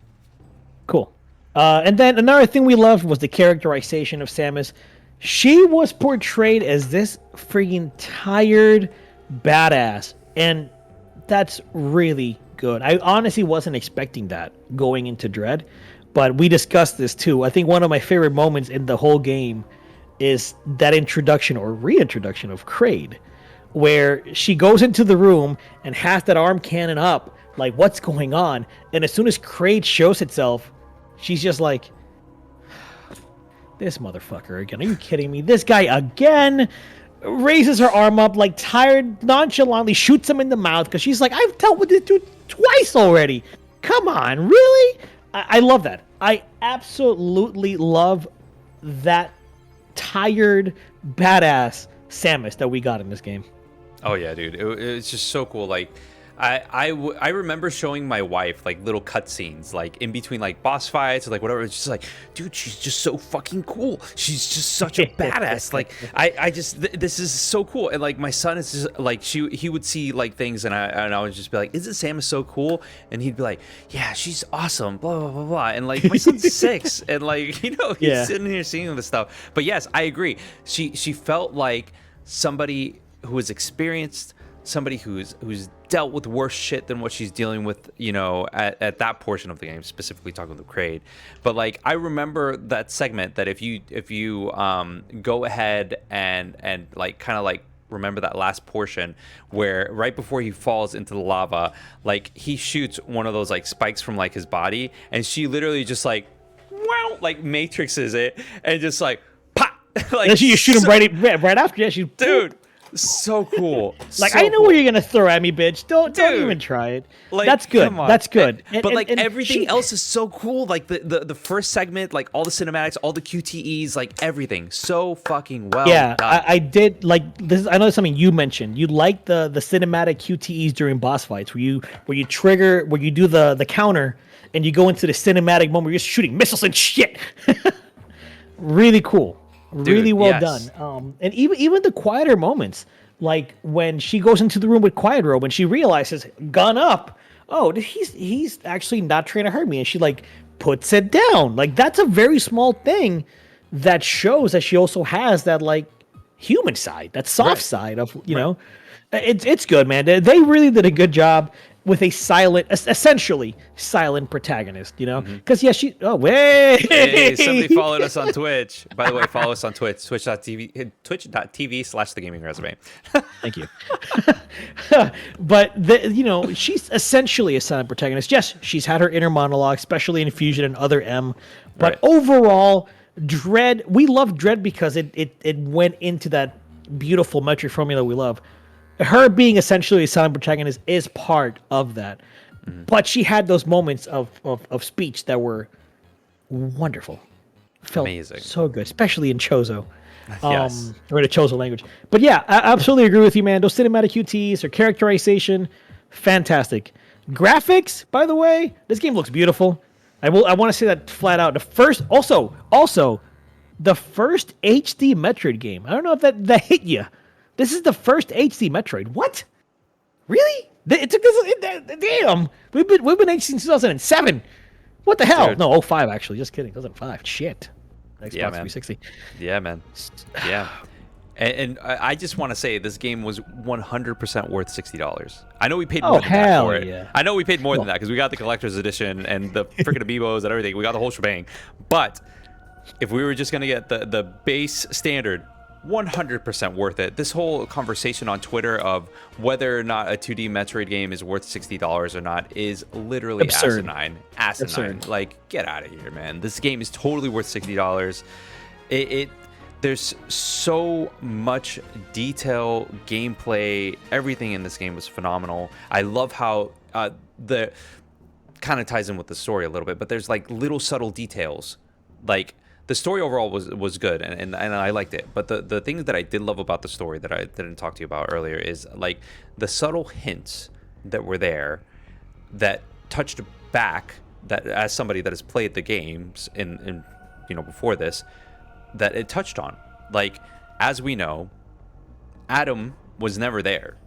Cool. And then another thing we loved was the characterization of Samus. She was portrayed as this freaking tired badass, and that's really good. I honestly wasn't expecting that going into Dread, but we discussed this too. I think one of my favorite moments in the whole game is that introduction or reintroduction of Kraid, where she goes into the room and has that arm cannon up, like, what's going on? And as soon as Kraid shows itself, she's just like, this motherfucker again. Are you kidding me? This guy again. Raises her arm up, like, tired, nonchalantly shoots him in the mouth because she's like, I've dealt with this dude twice already. Come on, really? I love that. I absolutely love that tired, badass Samus that we got in this game. Oh yeah, dude. It's just so cool. Like, I remember showing my wife, like, little cutscenes, like, in between, like, boss fights or, like, whatever. It's just like, dude, she's just so fucking cool. She's just such a badass. Like, I just this is so cool. And, like, my son is just like, he would see, like, things, and I would just be like, isn't Samus so cool? And he'd be like, yeah, she's awesome, blah blah blah blah. And, like, my son's 6, and, like, you know, he's sitting here seeing this stuff. But yes, I agree. She felt like somebody who was experienced, somebody who's dealt with worse shit than what she's dealing with, you know, at that portion of the game, specifically talking with Kraid. But, like, I remember that segment that if you go ahead and like, kind of like, remember that last portion where right before he falls into the lava, like, he shoots one of those, like, spikes from, like, his body, and she literally just, like, wow, like, matrixes it and just, like, pop. Like, and she just shoot him right after. Yeah, she, dude. So cool. Like, so I know cool. what you're gonna throw at me, bitch. Don't even try it. Like, that's good. That's good. But like, everything else is so cool. Like the first segment, like, all the cinematics, all the QTEs, like, everything so fucking well. Yeah, done. I did like this. I know it's something you mentioned. You like the cinematic QTEs during boss fights, where you do the counter and you go into the cinematic moment where you're just shooting missiles and shit. Really cool. Really well done. And even the quieter moments, like when she goes into the room with Quiet Robe and she realizes, gun up, oh, he's actually not trying to hurt me, and she, like, puts it down. Like, that's a very small thing that shows that she also has that, like, human side, that soft side of, you know. It's good, man. They really did a good job with a essentially silent protagonist, you know? Because, she... Oh, wait! Hey, somebody followed us on Twitch. By the way, follow us on Twitch, twitch.tv/thegamingresume. Thank you. But, she's essentially a silent protagonist. Yes, she's had her inner monologue, especially in Fusion and Other M. But overall, Dread... We love Dread because it went into that beautiful Metroid formula we love. Her being essentially a silent protagonist is part of that. But she had those moments of speech that were wonderful. Felt amazing. So good, especially in Chozo. Yes. Or the Chozo language. But yeah, I absolutely agree with you, man. Those cinematic QTs, her characterization, fantastic. Graphics, by the way, this game looks beautiful. I want to say that flat out. The first HD Metroid game. I don't know if that hit you. This is the first HD Metroid. What? Really? It took us. Damn. We've been HD since 2007. What the hell? Dude. No, 05 actually. Just kidding. 2005. Shit. Xbox 360. Yeah, man. Yeah. And I just want to say this game was 100% worth $60. I know we paid more than that for it. Yeah. I know we paid more than that because we got the collector's edition and the freaking amiibos and everything. We got the whole shebang. But if we were just gonna get the base standard 100% worth it. This whole conversation on Twitter of whether or not a 2D Metroid game is worth $60 or not is literally Absurd. asinine. Absurd. Like, get out of here, man. This game is totally worth $60. There's so much detail, gameplay, everything in this game was phenomenal. I love how the kind of ties in with the story a little bit, but there's like little subtle details. Like, the story overall was good, and I liked it. But the things that I did love about the story that I didn't talk to you about earlier is like the subtle hints that were there that touched back, that as somebody that has played the games in before this, that it touched on. Like, as we know, Adam was never there.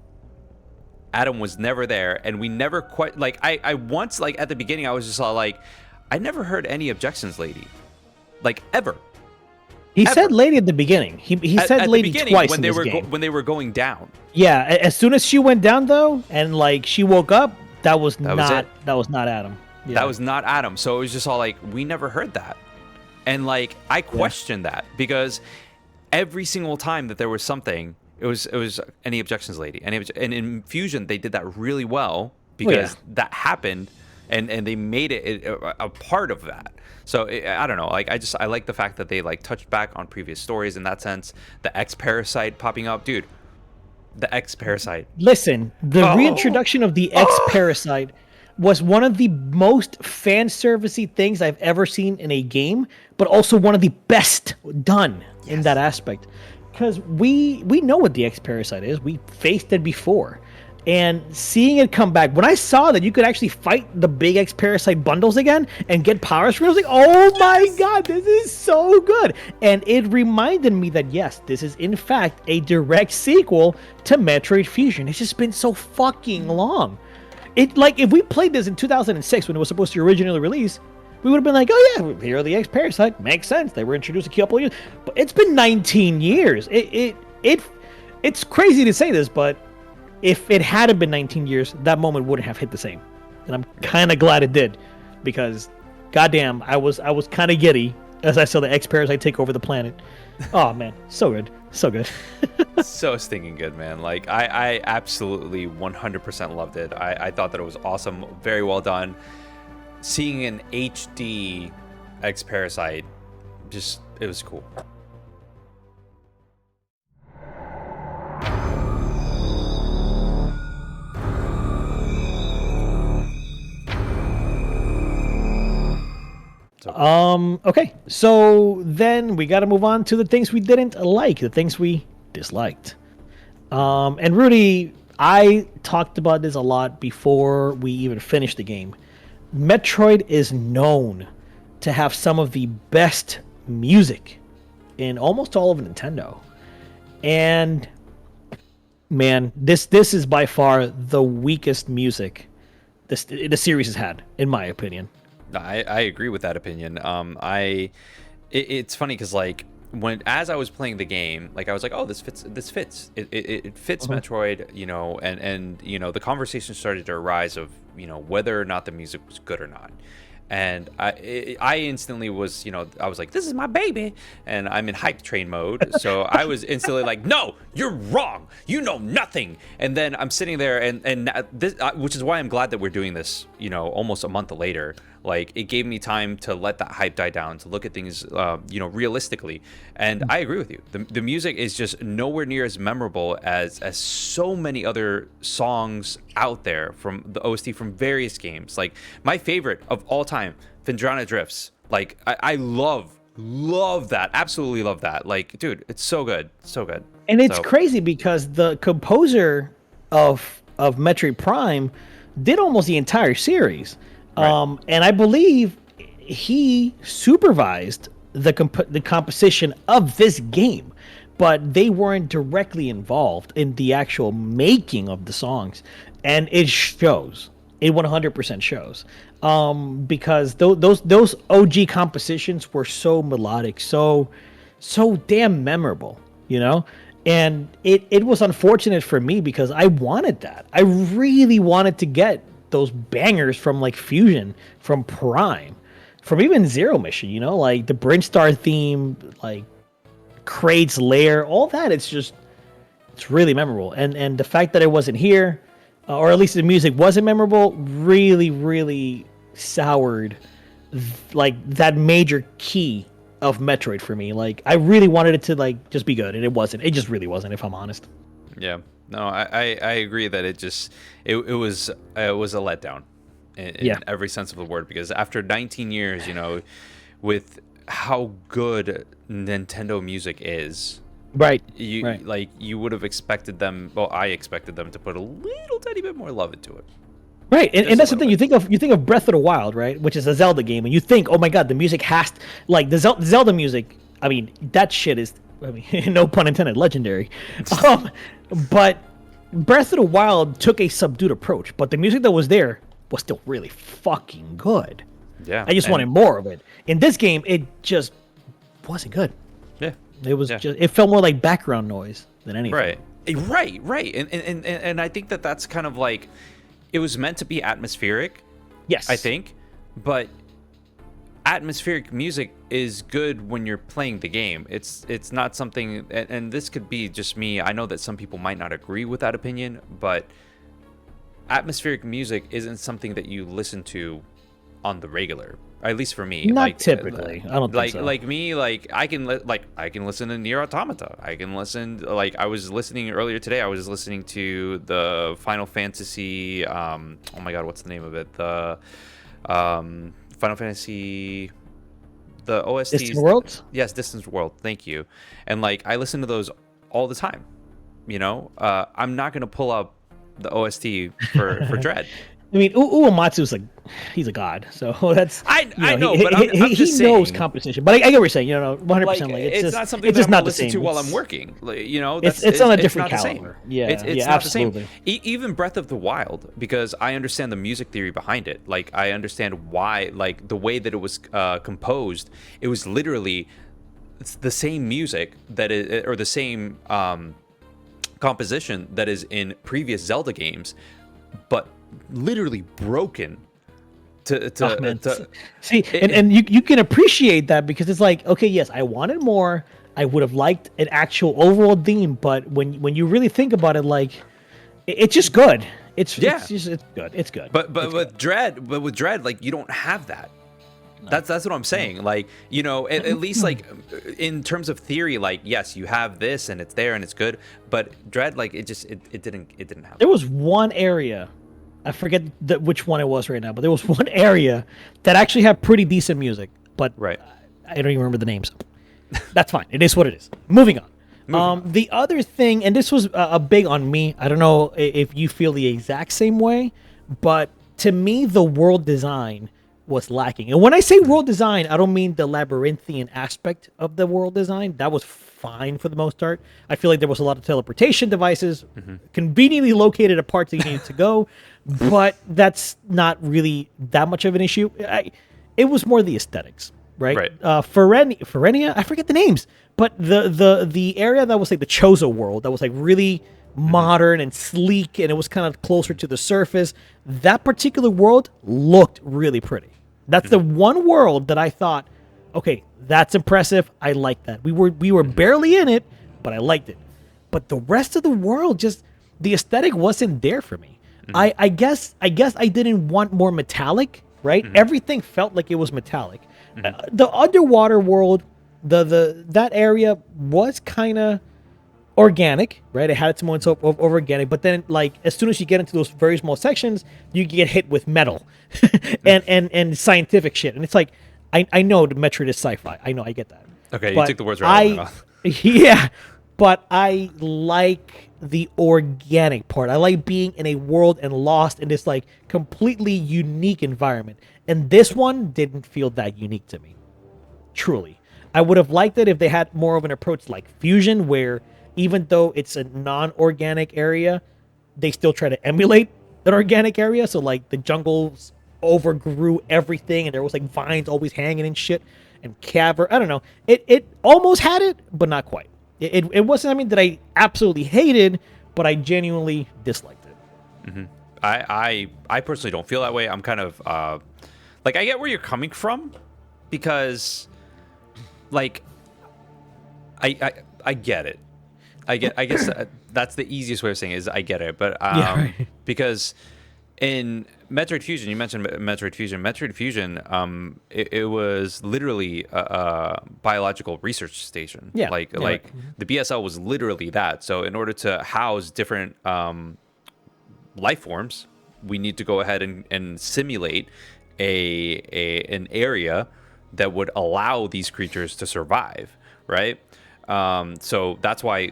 Adam was never there, and we never quite, like, I once, like, at the beginning, I was just all like, I never heard any objections, lady. Like, ever. He Ever. said lady at the beginning. He said lady twice when in they this were game. when they were going down. Yeah, as soon as she went down though, and like she woke up, that was not Adam. Yeah. That was not Adam. So it was just all like, we never heard that. And like, I questioned that, because every single time that there was something, it was any objections, lady. And in Fusion, they did that really well, because that happened, and they made it a part of that. So I don't know. Like, I like the fact that they like touched back on previous stories in that sense. The X Parasite popping up, dude. The X Parasite. Listen, the reintroduction of the X Parasite was one of the most fan servicey things I've ever seen in a game, but also one of the best done in that aspect. Because we know what the X Parasite is. We faced it before. And seeing it come back, when I saw that you could actually fight the big X Parasite bundles again and get powers from it, I was like, oh my god, this is so good. And it reminded me that, yes, this is in fact a direct sequel to Metroid Fusion. It's just been so fucking long. It, like, if we played this in 2006 when it was supposed to originally release, we would have been like, oh yeah, here are the X Parasite. Makes sense. They were introduced a couple of years. But it's been 19 years. It's crazy to say this, but if it hadn't been 19 years, that moment wouldn't have hit the same. And I'm kind of glad it did, because goddamn, I was kind of giddy as I saw the X Parasite take over the planet. Oh man, so good. So good. So stinking good, man. Like, I absolutely 100% loved it. I thought that it was awesome. Very well done. Seeing an HD X Parasite, just, it was cool. Okay, so then we got to move on to the things we didn't like, the things we disliked. And Rudy, I talked about this a lot before we even finished the game. Metroid is known to have some of the best music in almost all of Nintendo. And man, this is by far the weakest music the series has had, in my opinion. I agree with that opinion. It's funny because, like, as I was playing the game, like, I was like, oh, this fits. It fits Metroid, and the conversation started to arise of, whether or not the music was good or not. And I instantly was, I was like, this is my baby, and I'm in hype train mode. So I was instantly like, no, you're wrong. You know nothing. And then I'm sitting there, and this, which is why I'm glad that we're doing this, almost a month later. Like, it gave me time to let that hype die down, to look at things, realistically. And I agree with you. The music is just nowhere near as memorable as so many other songs out there from the OST from various games. Like, my favorite of all time, Phendrana Drifts. Like, I love that. Absolutely love that. Like, dude, it's so good. So good. And it's crazy because the composer of Metroid Prime did almost the entire series. Right. And I believe he supervised the composition of this game, but they weren't directly involved in the actual making of the songs. And it shows. It 100% shows. Because those OG compositions were so melodic, so damn memorable, And it was unfortunate for me because I wanted that. I really wanted to get those bangers from like Fusion, from Prime, from even Zero Mission, like the Brinstar theme, like Kraid's lair, all that. It's really memorable. And the fact that it wasn't here, or at least the music wasn't memorable, really, really soured like that major key of Metroid for me. Like I really wanted it to like just be good, and it wasn't. It just really wasn't, if I'm honest. Yeah. No, I agree that it was a letdown in every sense of the word, because after 19 years, with how good Nintendo music is, Right. you would have expected them. Well, I expected them to put a little tiny bit more love into it. Right, and Just that's a the thing. little You think of Breath of the Wild, right, which is a Zelda game, and you think, oh my god, the music like the Zelda music. I mean, that shit is, I mean, no pun intended, legendary. But Breath of the Wild took a subdued approach, but the music that was there was still really fucking good. Yeah, I just wanted more of it. In this game, it just wasn't good. Yeah, it was just, it felt more like background noise than anything. Right, and I think that's kind of like, it was meant to be atmospheric. Yes, I think, but atmospheric music is good when you're playing the game. It's not something, and this could be just me. I know that some people might not agree with that opinion, but atmospheric music isn't something that you listen to on the regular. At least for me, not typically. I don't think so. Like me, like I can listen to Nier Automata. I can listen, like I was listening earlier today. I was listening to the Final Fantasy. Oh my god, what's the name of it? The Final Fantasy, the OSTs. Distant Worlds? Yes, Distant World. Thank you. And like I listen to those all the time. I'm not gonna pull up the OST for Dread. I mean, Uematsu's like, he's a god, so that's. I know, but I'm he just knows saying, composition. But I get what you're saying. 100%. Like it's not something it's that just I'm not gonna the listen same. to while I'm working. It's on a different caliber. Yeah, it's not absolutely. the same. Even Breath of the Wild, because I understand the music theory behind it. Like I understand why, like the way that it was composed. It was literally the same music or the same composition that is in previous Zelda games, but literally broken to see, and you can appreciate that, because it's like, okay, yes, I wanted more. I would have liked an actual overall theme, but when you really think about it, like it's just good. It's good. It's good. But with Dread, like you don't have that. No. That's what I'm saying. Like, at least like in terms of theory, like yes, you have this and it's there and it's good, but Dread, like it didn't have. There was one area, I forget which one it was right now, but there was one area that actually had pretty decent music, but right. I don't even remember the names. That's fine. It is what it is. Moving on. The other thing, and this was a big on me. I don't know if you feel the exact same way, but to me, the world design was lacking. And when I say world design, I don't mean the labyrinthian aspect of the world design. That was fine for the most part. I feel like there was a lot of teleportation devices conveniently located at parts that you needed to go, but that's not really that much of an issue. It was more the aesthetics, right? Ferenia, I forget the names, but the area that was like the Chozo world, that was like really modern and sleek, and it was kind of closer to the surface. That particular world looked really pretty. That's the one world that I thought, okay, that's impressive. I like that. We were barely in it, but I liked it. But the rest of the world, just the aesthetic wasn't there for me. I guess I didn't want more metallic, right? Everything felt like it was metallic. The underwater world, that area was kind of organic, right? It had its moments of organic, but then like as soon as you get into those very small sections, you get hit with metal and scientific shit, and it's like I know the Metroid is sci-fi. I know, I get that. Okay, you took the words right out of my mouth. Yeah, but I like the organic part. I like being in a world and lost in this like completely unique environment, and this one didn't feel that unique to me. Truly, I would have liked it if they had more of an approach like Fusion, where even though it's a non-organic area, they still try to emulate an organic area. So like the jungles overgrew everything, and there was like vines always hanging and shit, and cavern. I don't know. It almost had it, but not quite. It wasn't something that I absolutely hated, but I genuinely disliked it. I personally don't feel that way. I'm kind of like, I get where you're coming from, because like I get it. I guess that's the easiest way of saying it, is I get it. But Yeah, right. because in Metroid Fusion, you mentioned Metroid Fusion. Metroid Fusion, it was literally a biological research station. Yeah, Like yeah, like right. the BSL was literally that. So in order to house different life forms, we need to go ahead and simulate an area that would allow these creatures to survive, right? So that's why,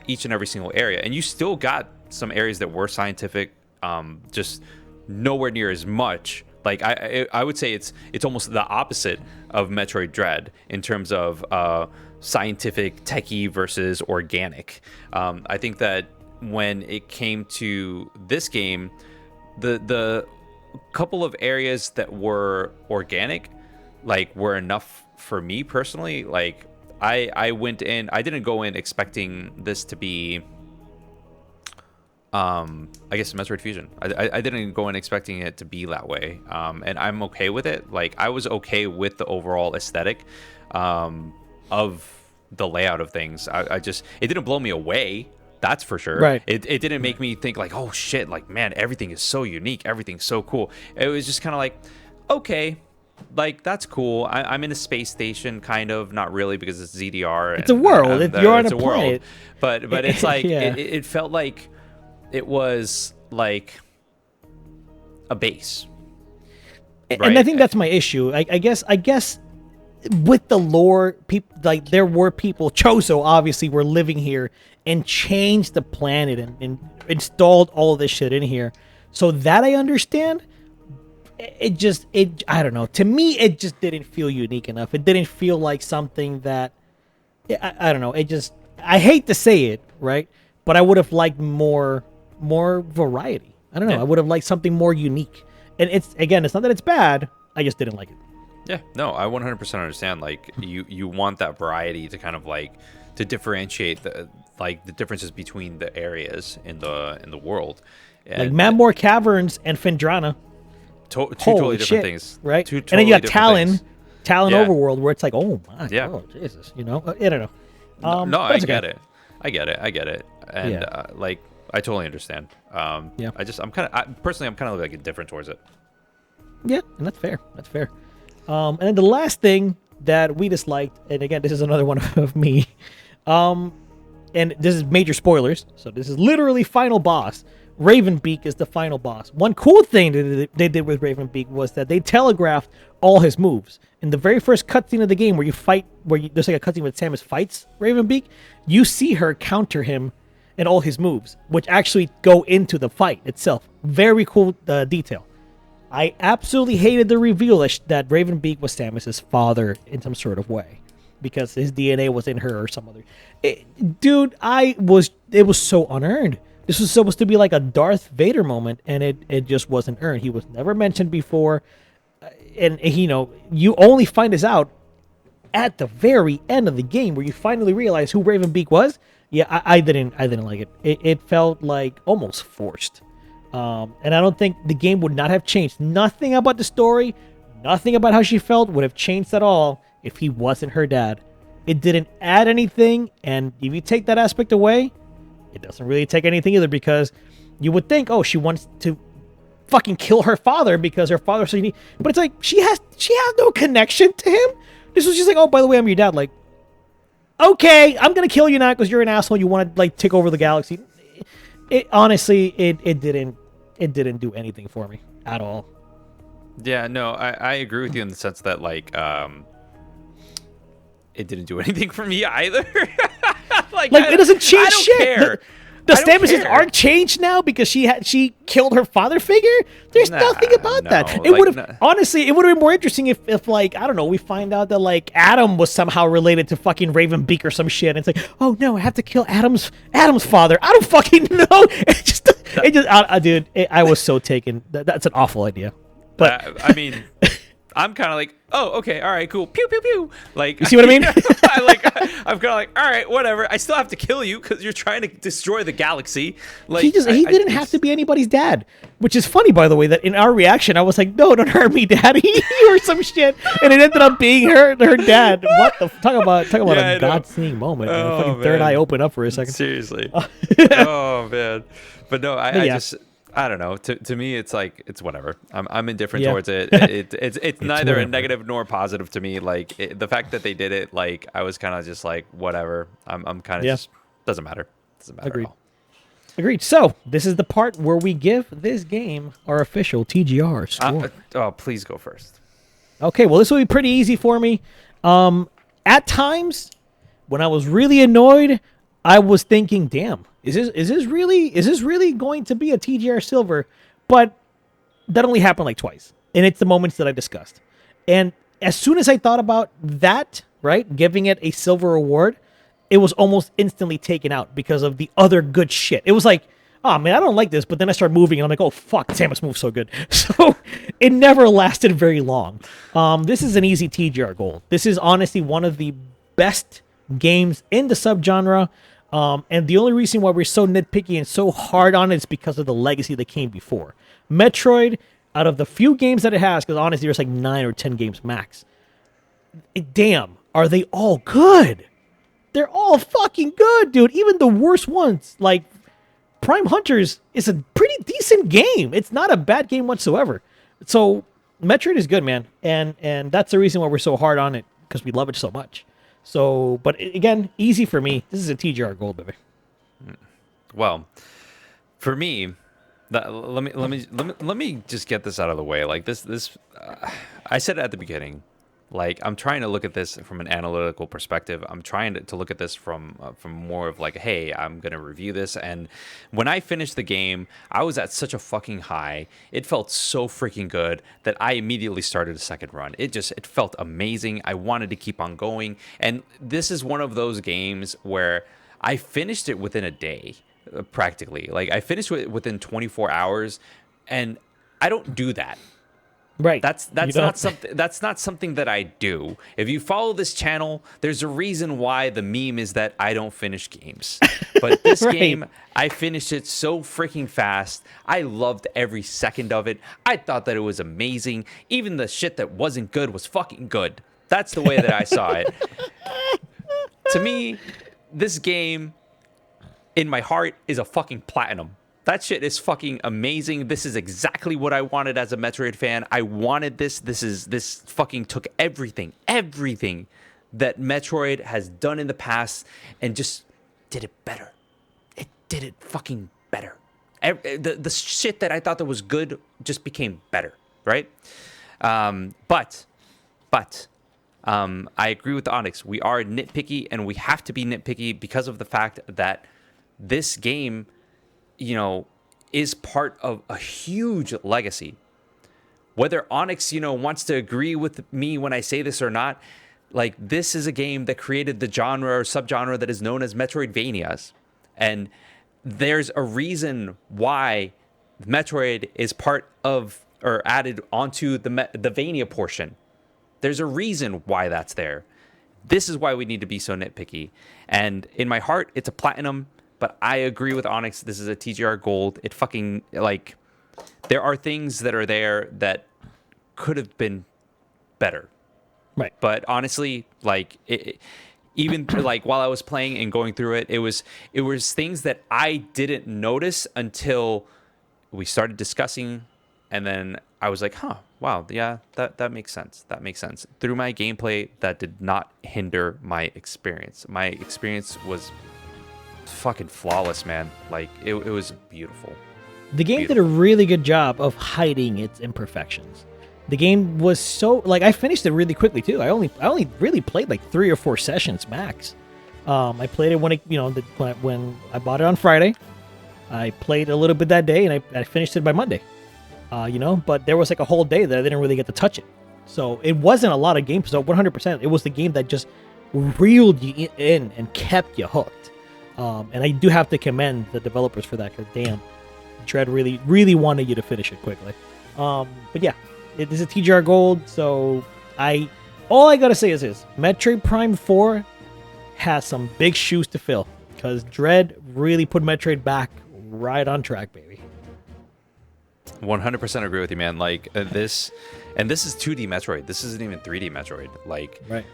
each and every single area, and you still got some areas that were scientific, just nowhere near as much. Like I would say it's almost the opposite of Metroid Dread in terms of scientific techie versus organic. I think that when it came to this game, the couple of areas that were organic, like, were enough for me personally. Like, I went in, I didn't go in expecting this to be I guess Metroid Fusion. I didn't go in expecting it to be that way, and I'm okay with it. Like, I was okay with the overall aesthetic of the layout of things. I just, it didn't blow me away, that's for sure. Right. It didn't make me think like, oh shit, like, man, everything is so unique, everything's so cool. It was just kind of like, okay, like, that's cool. I'm in a space station, kind of, not really, because it's ZDR. It's a world. You're on a world. planet. But it's like, Yeah. it felt like it was like a base. And Right? I think that's my issue. I guess with the lore, people, like, there were people, Chozo obviously, were living here and changed the planet and installed all of this shit in here. So that I understand. I don't know. To me, it just didn't feel unique enough. It didn't feel like something that, I don't know. I hate to say it, right? But I would have liked more variety. I don't know. Yeah. I would have liked something more unique. And it's not that it's bad. I just didn't like it. Yeah, no, I 100% understand. Like, you want that variety to kind of like to differentiate the differences between the areas in the world. Like And Mamor Caverns and Fendrana. two Holy totally different shit, things, right? Two And then you got totally different Talon Yeah. Overworld, where it's like, oh my Yeah. god, Jesus, I don't know. No, but I it's get okay. it. I get it. And Yeah. like, I totally understand. Yeah. I'm kind of like indifferent towards it. Yeah, and that's fair. And then the last thing that we disliked, and again, this is another one of me, and this is major spoilers, so this is literally final boss. Ravenbeak is the final boss. One cool thing that they did with Ravenbeak was that they telegraphed all his moves. In the very first cutscene of the game, there's like a cutscene where Samus fights Ravenbeak, you see her counter him and all his moves, which actually go into the fight itself. Very cool detail. I absolutely hated the reveal that Ravenbeak was Samus's father in some sort of way, because his DNA was in her or some other. It was so unearned. This was supposed to be like a Darth Vader moment, and it just wasn't earned. He was never mentioned before, and you only find this out at the very end of the game, where you finally realize who Ravenbeak was. Yeah, I didn't like it. It felt like almost forced. And I don't think the game would not have changed. Nothing about the story, nothing about how she felt would have changed at all if he wasn't her dad. It didn't add anything, and if you take that aspect away, it doesn't really take anything either, because you would think, oh, she wants to fucking kill her father because her father's so unique. But it's like, she has no connection to him. This was just like, oh, by the way, I'm your dad. Like, okay, I'm gonna kill you now because you're an asshole. You want to like take over the galaxy. Honestly, it didn't do anything for me at all. Yeah, no, I agree with you in the sense that, like, it didn't do anything for me either. like it doesn't change I don't shit. care. The I don't Stamets care. aren't changed now because she killed her father figure. There's Nah, nothing about that. no, It like, would have nah. honestly, it would have been more interesting if like, I don't know, we find out that like Adam was somehow related to fucking Ravenbeak or some shit. And it's like, oh no, I have to kill Adam's father. I don't fucking know. Dude, I was so taken. That's an awful idea. But I mean, I'm kind of like, oh, okay, all right, cool, pew pew pew. Like, You see what I mean? I'm kind of like, all right, whatever. I still have to kill you because you're trying to destroy the galaxy. Like, he didn't have to be anybody's dad, which is funny, by the way. That in our reaction, I was like, "No, don't hurt me, daddy," or some shit, and it ended up being her dad. What the talk about Yeah, a God-seeing moment? Oh, The fucking third man. eye opened up for a second. Seriously. Oh man. But no, I yeah. just I don't know. To me, it's like it's whatever. I'm indifferent Yeah. towards it. It's neither whatever. a negative nor positive to me. Like the fact that they did it, like I was kind of just like whatever. I'm kind of Yeah. just doesn't matter. Doesn't matter Agreed. at all. Agreed. So this is the part where we give this game our official TGR score. Oh, please go first. Okay, well, this will be pretty easy for me. At times, when I was really annoyed, I was thinking, "Damn, is this really going to be a TGR Silver?" But that only happened like twice, and it's the moments that I discussed. And as soon as I thought about that, right, giving it a silver award, it was almost instantly taken out because of the other good shit. It was like, oh man, I don't like this, but then I start moving and I'm like, oh fuck, Samus moves so good. So it never lasted very long. This is an easy TGR gold. This is honestly one of the best games in the subgenre. And the only reason why we're so nitpicky and so hard on it is because of the legacy that came before. Metroid, out of the few games that it has, because honestly there's like 9 or 10 games max, damn, are they all good? They're all fucking good, dude. Even the worst ones, like Prime Hunters, is a pretty decent game. It's not a bad game whatsoever. So Metroid is good, man, and that's the reason why we're so hard on it, because we love it so much. So, but again, easy for me. This is a TGR gold, baby. Well, for me, let me just get this out of the way. Like this, I said it at the beginning. Like I'm trying to look at this from an analytical perspective. I'm trying to look at this from more of like, hey, I'm gonna review this. And when I finished the game, I was at such a fucking high. It felt so freaking good that I immediately started a second run. It felt amazing. I wanted to keep on going. And this is one of those games where I finished it within a day, practically. Like I finished it within 24 hours, and I don't do that. Right. That's not something that I do. If you follow this channel, there's a reason why the meme is that I don't finish games. But this Right. game, I finished it so freaking fast. I loved every second of it. I thought that it was amazing. Even the shit that wasn't good was fucking good. That's the way that I saw it. To me, this game, in my heart, is a fucking platinum. That shit is fucking amazing. This is exactly what I wanted as a Metroid fan. I wanted this. This fucking took everything that Metroid has done in the past and just did it better. It did it fucking better. The shit that I thought that was good just became better, right? But I agree with Onyx. We are nitpicky, and we have to be nitpicky because of the fact that this game, you know, is part of a huge legacy. Whether Onyx, you know, wants to agree with me when I say this or not, like this is a game that created the genre or subgenre that is known as Metroidvanias. And there's a reason why Metroid is part of or added onto the Vania portion. There's a reason why that's there. This is why we need to be so nitpicky. And in my heart, it's a platinum. But I agree with Onyx. This is a TGR gold. It fucking, like, there are things that are there that could have been better. Right. But honestly, like, even like while I was playing and going through it, it was things that I didn't notice until we started discussing, and then I was like, huh, wow, yeah, that makes sense. That makes sense. Through my gameplay, that did not hinder my experience. My experience was fucking flawless, man. Like it was beautiful. The game did a really good job of hiding its imperfections. The game was so, like, I finished it really quickly too. I only really played like 3 or 4 sessions max. I played it when it, you know, when I bought it on Friday. I played a little bit that day, and I finished it by Monday. You know, but there was like a whole day that I didn't really get to touch it. So it wasn't a lot of games. So 100%, it was the game that just reeled you in and kept you hooked. And I do have to commend the developers for that, because damn, Dread really wanted you to finish it quickly. But yeah, This is TGR Gold, so all I gotta say is this: Metroid Prime 4 has some big shoes to fill because Dread really put Metroid back right on track, baby. 100% agree with you, man. Like this, and this is 2D Metroid. This isn't even 3D Metroid. Like, Right.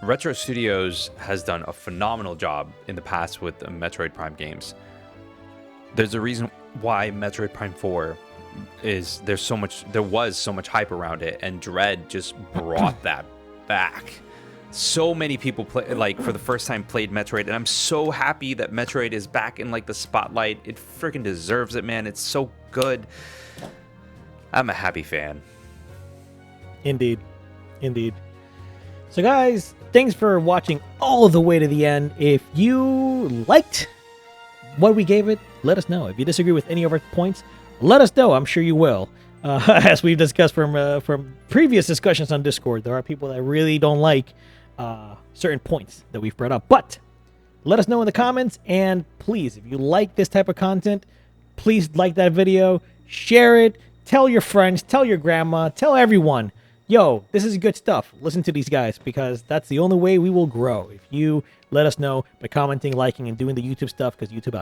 Retro Studios has done a phenomenal job in the past with the Metroid Prime games. There's a reason why Metroid Prime 4 there was so much hype around it, and Dread just brought that back. So many people for the first time played Metroid, and I'm so happy that Metroid is back in like the spotlight. It freaking deserves it, man. It's so good. I'm a happy fan. Indeed. So guys, thanks for watching all the way to the end. If you liked what we gave it, let us know. If you disagree with any of our points, let us know. I'm sure you will. As we've discussed from previous discussions on Discord, there are people that really don't like certain points that we've brought up. But let us know in the comments, and please, if you like this type of content, please like that video, share it, tell your friends, tell your grandma, tell everyone. Yo, this is good stuff. Listen to these guys, because that's the only way we will grow. If you let us know by commenting, liking, and doing the YouTube stuff, because YouTube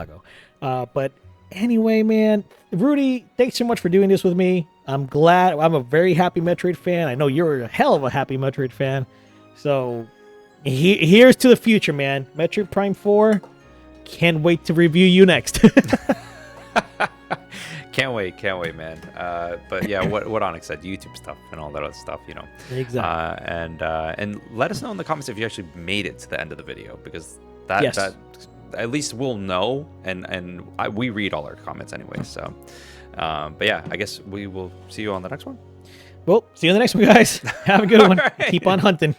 algo. But anyway, man, Rudy, thanks so much for doing this with me. I'm glad. I'm a very happy Metroid fan. I know you're a hell of a happy Metroid fan. So here's to the future, man. Metroid Prime 4. Can't wait to review you next. Can't wait, man. But yeah, what Onyx said, YouTube stuff and all that other stuff, you know. Exactly. And let us know in the comments if you actually made it to the end of the video, because that at least we'll know, and we read all our comments anyway. So, but yeah, I guess we will see you on the next one. Well, see you in the next one, guys. Have a good one. Right. Keep on hunting.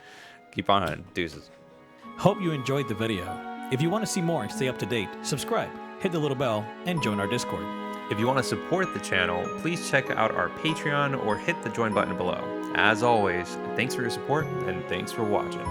Keep on hunting. Deuces. Hope you enjoyed the video. If you want to see more and stay up to date, subscribe, hit the little bell, and join our Discord. If you want to support the channel, please check out our Patreon or hit the join button below. As always, thanks for your support, and thanks for watching.